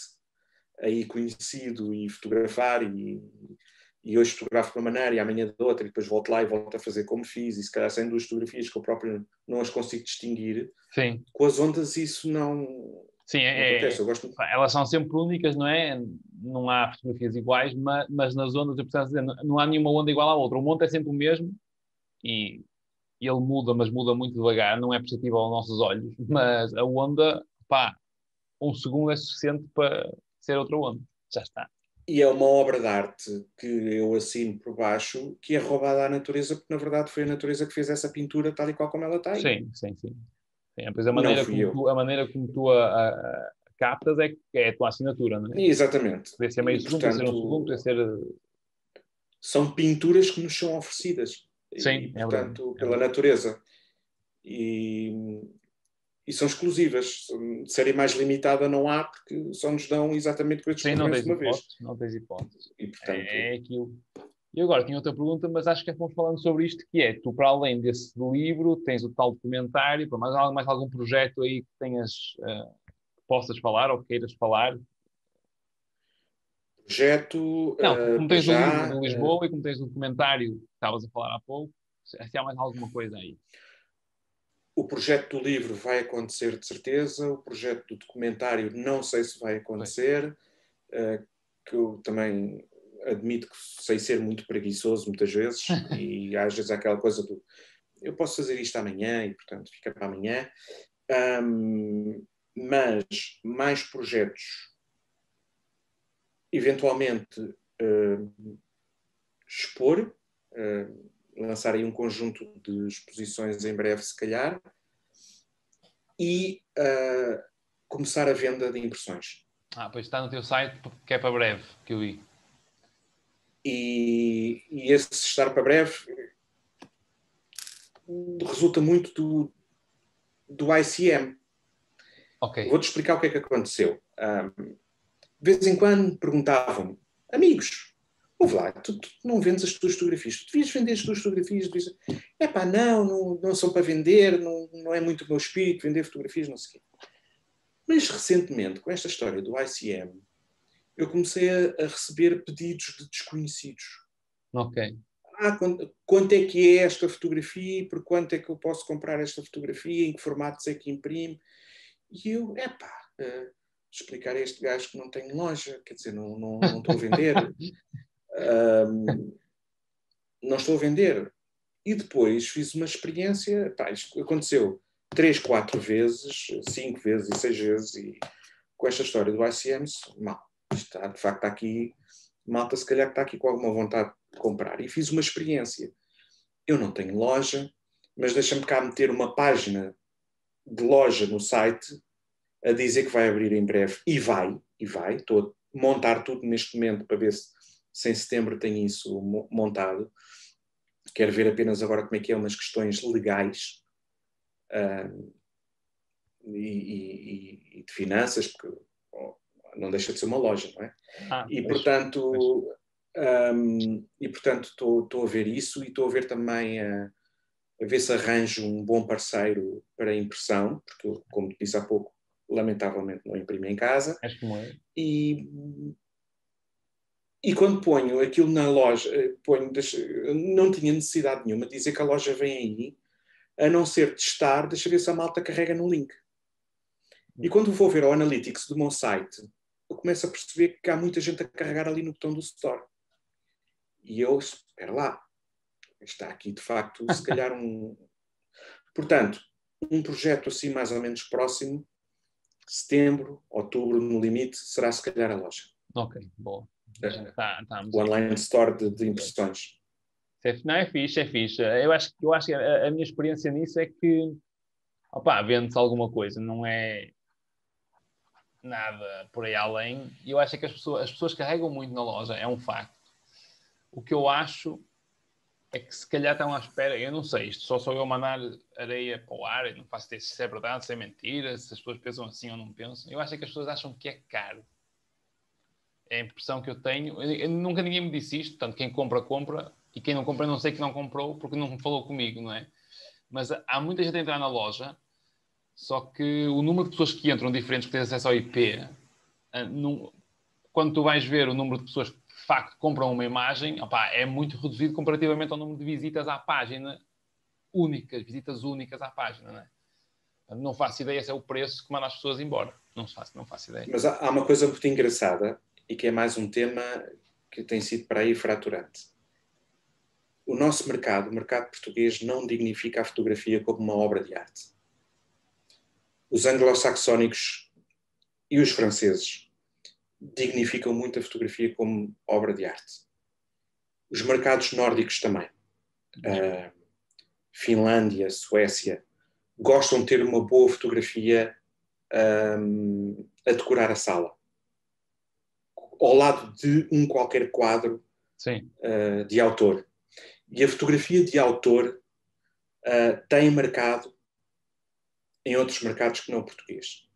aí conhecido e fotografar e hoje fotografo de uma maneira e amanhã de outra e depois volto lá e volto a fazer como fiz e se calhar sem duas fotografias que eu próprio não as consigo distinguir. Sim. Com as ondas isso não acontece. Eu gosto... Elas são sempre únicas, não é? Não há fotografias iguais, mas nas ondas, eu preciso dizer, não há nenhuma onda igual à outra. O monte é sempre o mesmo e ele muda, mas muda muito devagar, não é perceptível aos nossos olhos, mas a onda, um segundo é suficiente para ser outra onda. Já está. E é uma obra de arte que eu assino por baixo, que é roubada à natureza, porque na verdade foi a natureza que fez essa pintura tal e qual como ela está aí. Sim. Pois a maneira como tu a captas é a tua assinatura, não é? Exatamente. Podia ser meio segundo, podia ser um segundo, podia ser... São pinturas que nos são oferecidas. Sim, portanto, pela natureza. E são exclusivas. De série mais limitada não há, porque só nos dão exatamente coisas que uma vez. Não tens hipótese. E, portanto... É aquilo. E agora tinha outra pergunta, mas acho que fomos falando sobre isto, que é, tu para além desse livro, tens o tal documentário, mais algum projeto aí que tenhas, que possas falar ou que queiras falar? Projeto... Não, como tens o livro de Lisboa e como tens o documentário que estavas a falar há pouco, se há mais alguma coisa aí? O projeto do livro vai acontecer de certeza, o projeto do documentário não sei se vai acontecer, que eu também admito que sei ser muito preguiçoso muitas vezes e às vezes há aquela coisa do eu posso fazer isto amanhã e portanto fica para amanhã, mas mais projetos eventualmente expor, lançar aí um conjunto de exposições em breve se calhar e começar a venda de impressões. Pois está no teu site, que é para breve, que eu vi. E esse estar para breve resulta muito do ICM. Okay. Vou-te explicar o que é que aconteceu. De vez em quando perguntavam-me, amigos, ouve lá, tu não vendes as tuas fotografias, tu devias vender as tuas fotografias, não são para vender, não é muito o meu espírito, vender fotografias, não sei o quê. Mas recentemente, com esta história do ICM, eu comecei a receber pedidos de desconhecidos. Ok. Quanto é que é esta fotografia? Por quanto é que eu posso comprar esta fotografia? Em que formatos é que imprime? E eu, explicar a este gajo que não tem loja, quer dizer, não estou a vender. Não estou a vender. E depois fiz uma experiência, pá, isto aconteceu 3, 4 vezes, 5 vezes e 6 vezes, e com esta história do ICM, mal. Está, de facto, está aqui, malta se calhar que está aqui com alguma vontade de comprar. E fiz uma experiência. Eu não tenho loja, mas deixa-me cá meter uma página de loja no site a dizer que vai abrir em breve. E vai. Estou a montar tudo neste momento para ver se em setembro tem isso montado. Quero ver apenas agora como é que é umas questões legais e de finanças, porque não deixa de ser uma loja, não é? Portanto, estou a ver isso e estou a ver também a ver se arranjo um bom parceiro para a impressão, porque eu, como te disse há pouco, lamentavelmente não imprimo em casa. És como eu. E quando ponho aquilo na loja, não tinha necessidade nenhuma de dizer que a loja vem aí, a não ser testar, deixa ver se a malta carrega no link. E quando vou ver o Analytics do meu site, eu começo a perceber que há muita gente a carregar ali no botão do Store. E eu, espera lá, está aqui de facto, se calhar Portanto, um projeto assim mais ou menos próximo, setembro, outubro, no limite, será se calhar a loja. Ok, boa. O online store de impressões. Não, é fixe, é fixe. Eu acho que a minha experiência nisso é que vende-se alguma coisa, não é nada por aí além. E eu acho que as pessoas carregam muito na loja, é um facto. O que eu acho é que se calhar estão à espera, eu não sei, isto só sou eu mandar areia para o ar, eu não faço ideia se é verdade, se é mentira, se as pessoas pensam assim ou não pensam. Eu acho que as pessoas acham que é caro. É a impressão que eu tenho. Nunca ninguém me disse isto, portanto, quem compra, compra, e quem não compra, não sei que não comprou, porque não falou comigo, não é? Mas há muita gente a entrar na loja, só que o número de pessoas que entram diferentes, que têm acesso ao IP, quando tu vais ver o número de pessoas que de facto compram uma imagem, é muito reduzido comparativamente ao número de visitas à página visitas únicas à página, não é? Não faço ideia se é o preço que manda as pessoas embora. Não faço ideia. Mas há uma coisa muito engraçada, e que é mais um tema que tem sido para aí fraturante. O nosso mercado, o mercado português, não dignifica a fotografia como uma obra de arte. Os anglo-saxónicos e os franceses dignificam muito a fotografia como obra de arte. Os mercados nórdicos também. Finlândia, Suécia, gostam de ter uma boa fotografia a decorar a sala. Ao lado de um qualquer quadro de autor. E a fotografia de autor tem mercado em outros mercados que não o português.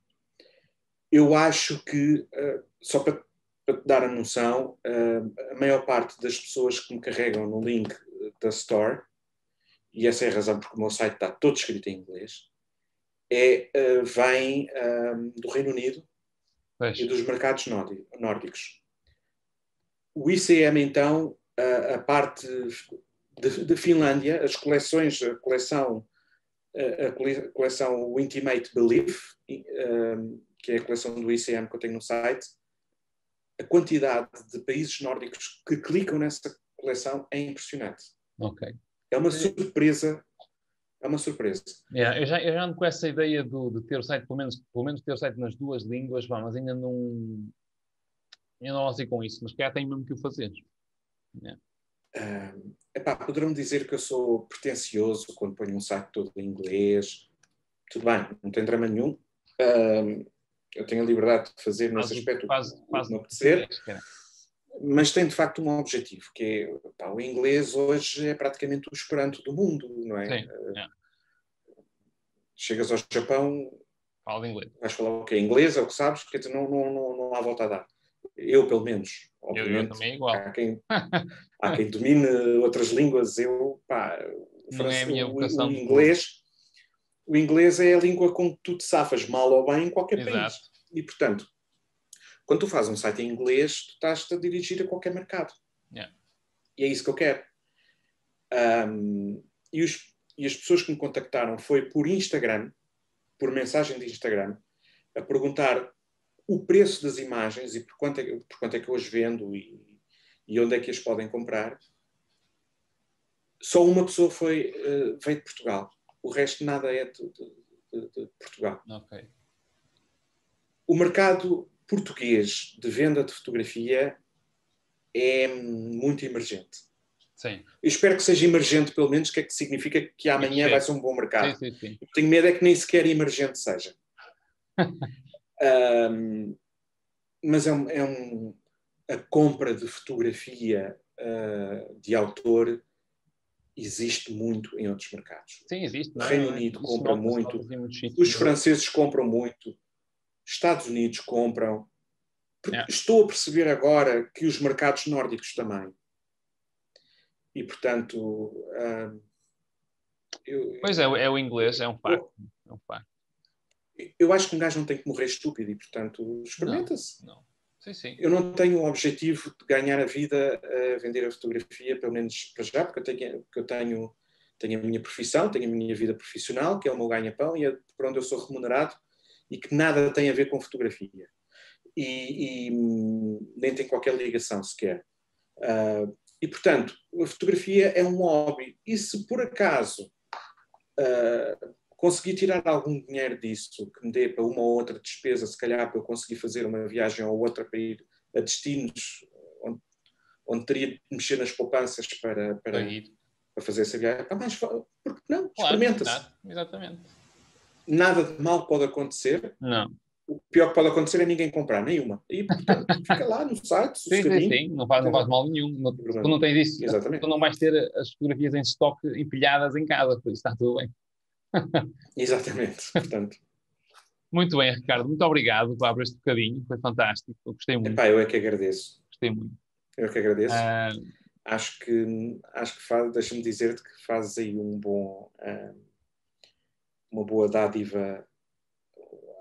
Eu acho que, só para te dar a noção, a maior parte das pessoas que me carregam no link da Store, e essa é a razão porque o meu site está todo escrito em inglês, vem do Reino Unido e dos mercados nórdicos. O ICM, então, a parte de Finlândia, as coleções, a coleção o Intimate Belief, que é a coleção do ICM que eu tenho no site, a quantidade de países nórdicos que clicam nessa coleção é impressionante. Ok. É uma surpresa. É uma surpresa. Eu já ando com essa ideia de ter o site, pelo menos ter o site nas duas línguas, mas ainda não avancei com isso, mas cá tenho mesmo que o fazer. Poderão dizer que eu sou pretencioso quando ponho um site todo em inglês. Tudo bem, não tem drama nenhum. Eu tenho a liberdade de fazer nesse aspecto o que me apetecer. Mas tem de facto um objetivo, que é o inglês hoje é praticamente o esperanto do mundo, não é? Sim, Chegas ao Japão, fala inglês. Vais falar o quê? Inglês, é o que sabes, porque não há volta a dar. Eu, pelo menos. Obviamente, eu também é igual. Há quem domine outras línguas. Não é a minha vocação. O inglês é a língua com que tu te safas, mal ou bem, em qualquer país. E, portanto, quando tu fazes um site em inglês, tu estás-te a dirigir a qualquer mercado. E é isso que eu quero. E as pessoas que me contactaram foi por Instagram, por mensagem de Instagram, a perguntar o preço das imagens e por quanto é que eu as vendo e onde é que as podem comprar. Só uma pessoa veio de Portugal. O resto nada é de Portugal. Ok. O mercado português de venda de fotografia é muito emergente. Sim. Eu espero que seja emergente, pelo menos, que é que significa que amanhã vai ser um bom mercado. Sim, sim, sim. Eu tenho medo é que nem sequer emergente seja. Mas a compra de fotografia de autor existe muito em outros mercados. Sim, existe, O não é? Reino Unido Isso compra nota-se muito, em muitos sítios. os franceses compram muito, Estados Unidos compram. Estou a perceber agora que os mercados nórdicos também. E, portanto... Pois é o inglês, é um facto. É um facto. Eu acho que um gajo não tem que morrer estúpido e, portanto, experimenta-se. Não. Sim, sim. Eu não tenho o objetivo de ganhar a vida a vender a fotografia, pelo menos para já, porque eu tenho a minha profissão, tenho a minha vida profissional, que é o meu ganha-pão e é por onde eu sou remunerado e que nada tem a ver com fotografia. E nem tem qualquer ligação sequer. E, portanto, a fotografia é um hobby. E se por acaso conseguir tirar algum dinheiro disso que me dê para uma ou outra despesa, se calhar para eu conseguir fazer uma viagem ou outra para ir a destinos onde teria de mexer nas poupanças para fazer essa viagem. Mas porque não? Claro, Experimenta-se. exatamente. Nada de mal pode acontecer. Não. O pior que pode acontecer é ninguém comprar nenhuma. E, portanto, fica lá no site, sossegadinho. Sim. Não faz mal nenhum. Tu não tens isso. Exatamente. Tu não vais ter as fotografias em estoque empilhadas em casa, por isso está tudo bem. Exatamente. Portanto... Muito bem, Ricardo. Muito obrigado por este bocadinho. Foi fantástico. Eu gostei muito. Epá, eu é que agradeço. Gostei muito. Eu é que agradeço. Acho que deixa-me dizer-te que fazes aí uma boa dádiva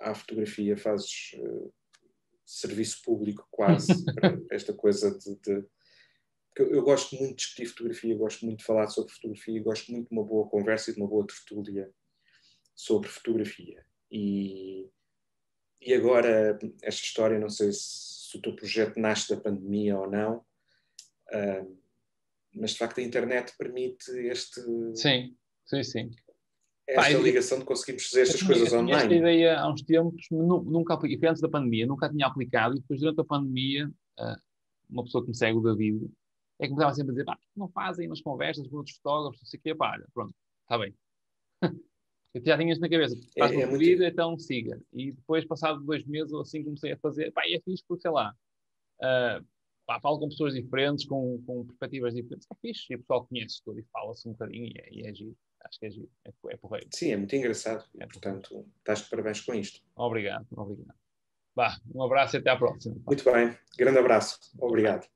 à fotografia, fazes serviço público quase para esta coisa de... Eu gosto muito de discutir fotografia, gosto muito de falar sobre fotografia, gosto muito de uma boa conversa e de uma boa tertúlia sobre fotografia. E agora, esta história, não sei se o teu projeto nasce da pandemia ou não, mas de facto a internet permite Sim. esta ligação de conseguirmos fazer estas coisas online. Eu tinha esta ideia há uns tempos, nunca apliquei, foi antes da pandemia, nunca tinha aplicado, e depois durante a pandemia, uma pessoa que me segue, o David, é que me estava sempre a dizer, não fazem umas conversas com outros fotógrafos, não sei o quê, olha, pronto, está bem. Eu já tinha isto na cabeça, faz uma vida, então siga. E depois, passado 2 meses ou assim, comecei a fazer, e é fixe porque, sei lá, falo com pessoas diferentes, com perspectivas diferentes, é fixe, e o pessoal conhece tudo e fala-se um bocadinho, e é giro. Acho que é giro, é porreiro. Sim, é muito engraçado. Portanto, estás de parabéns com isto. Obrigado. Um abraço e até à próxima. Muito bem. Grande abraço. Obrigado.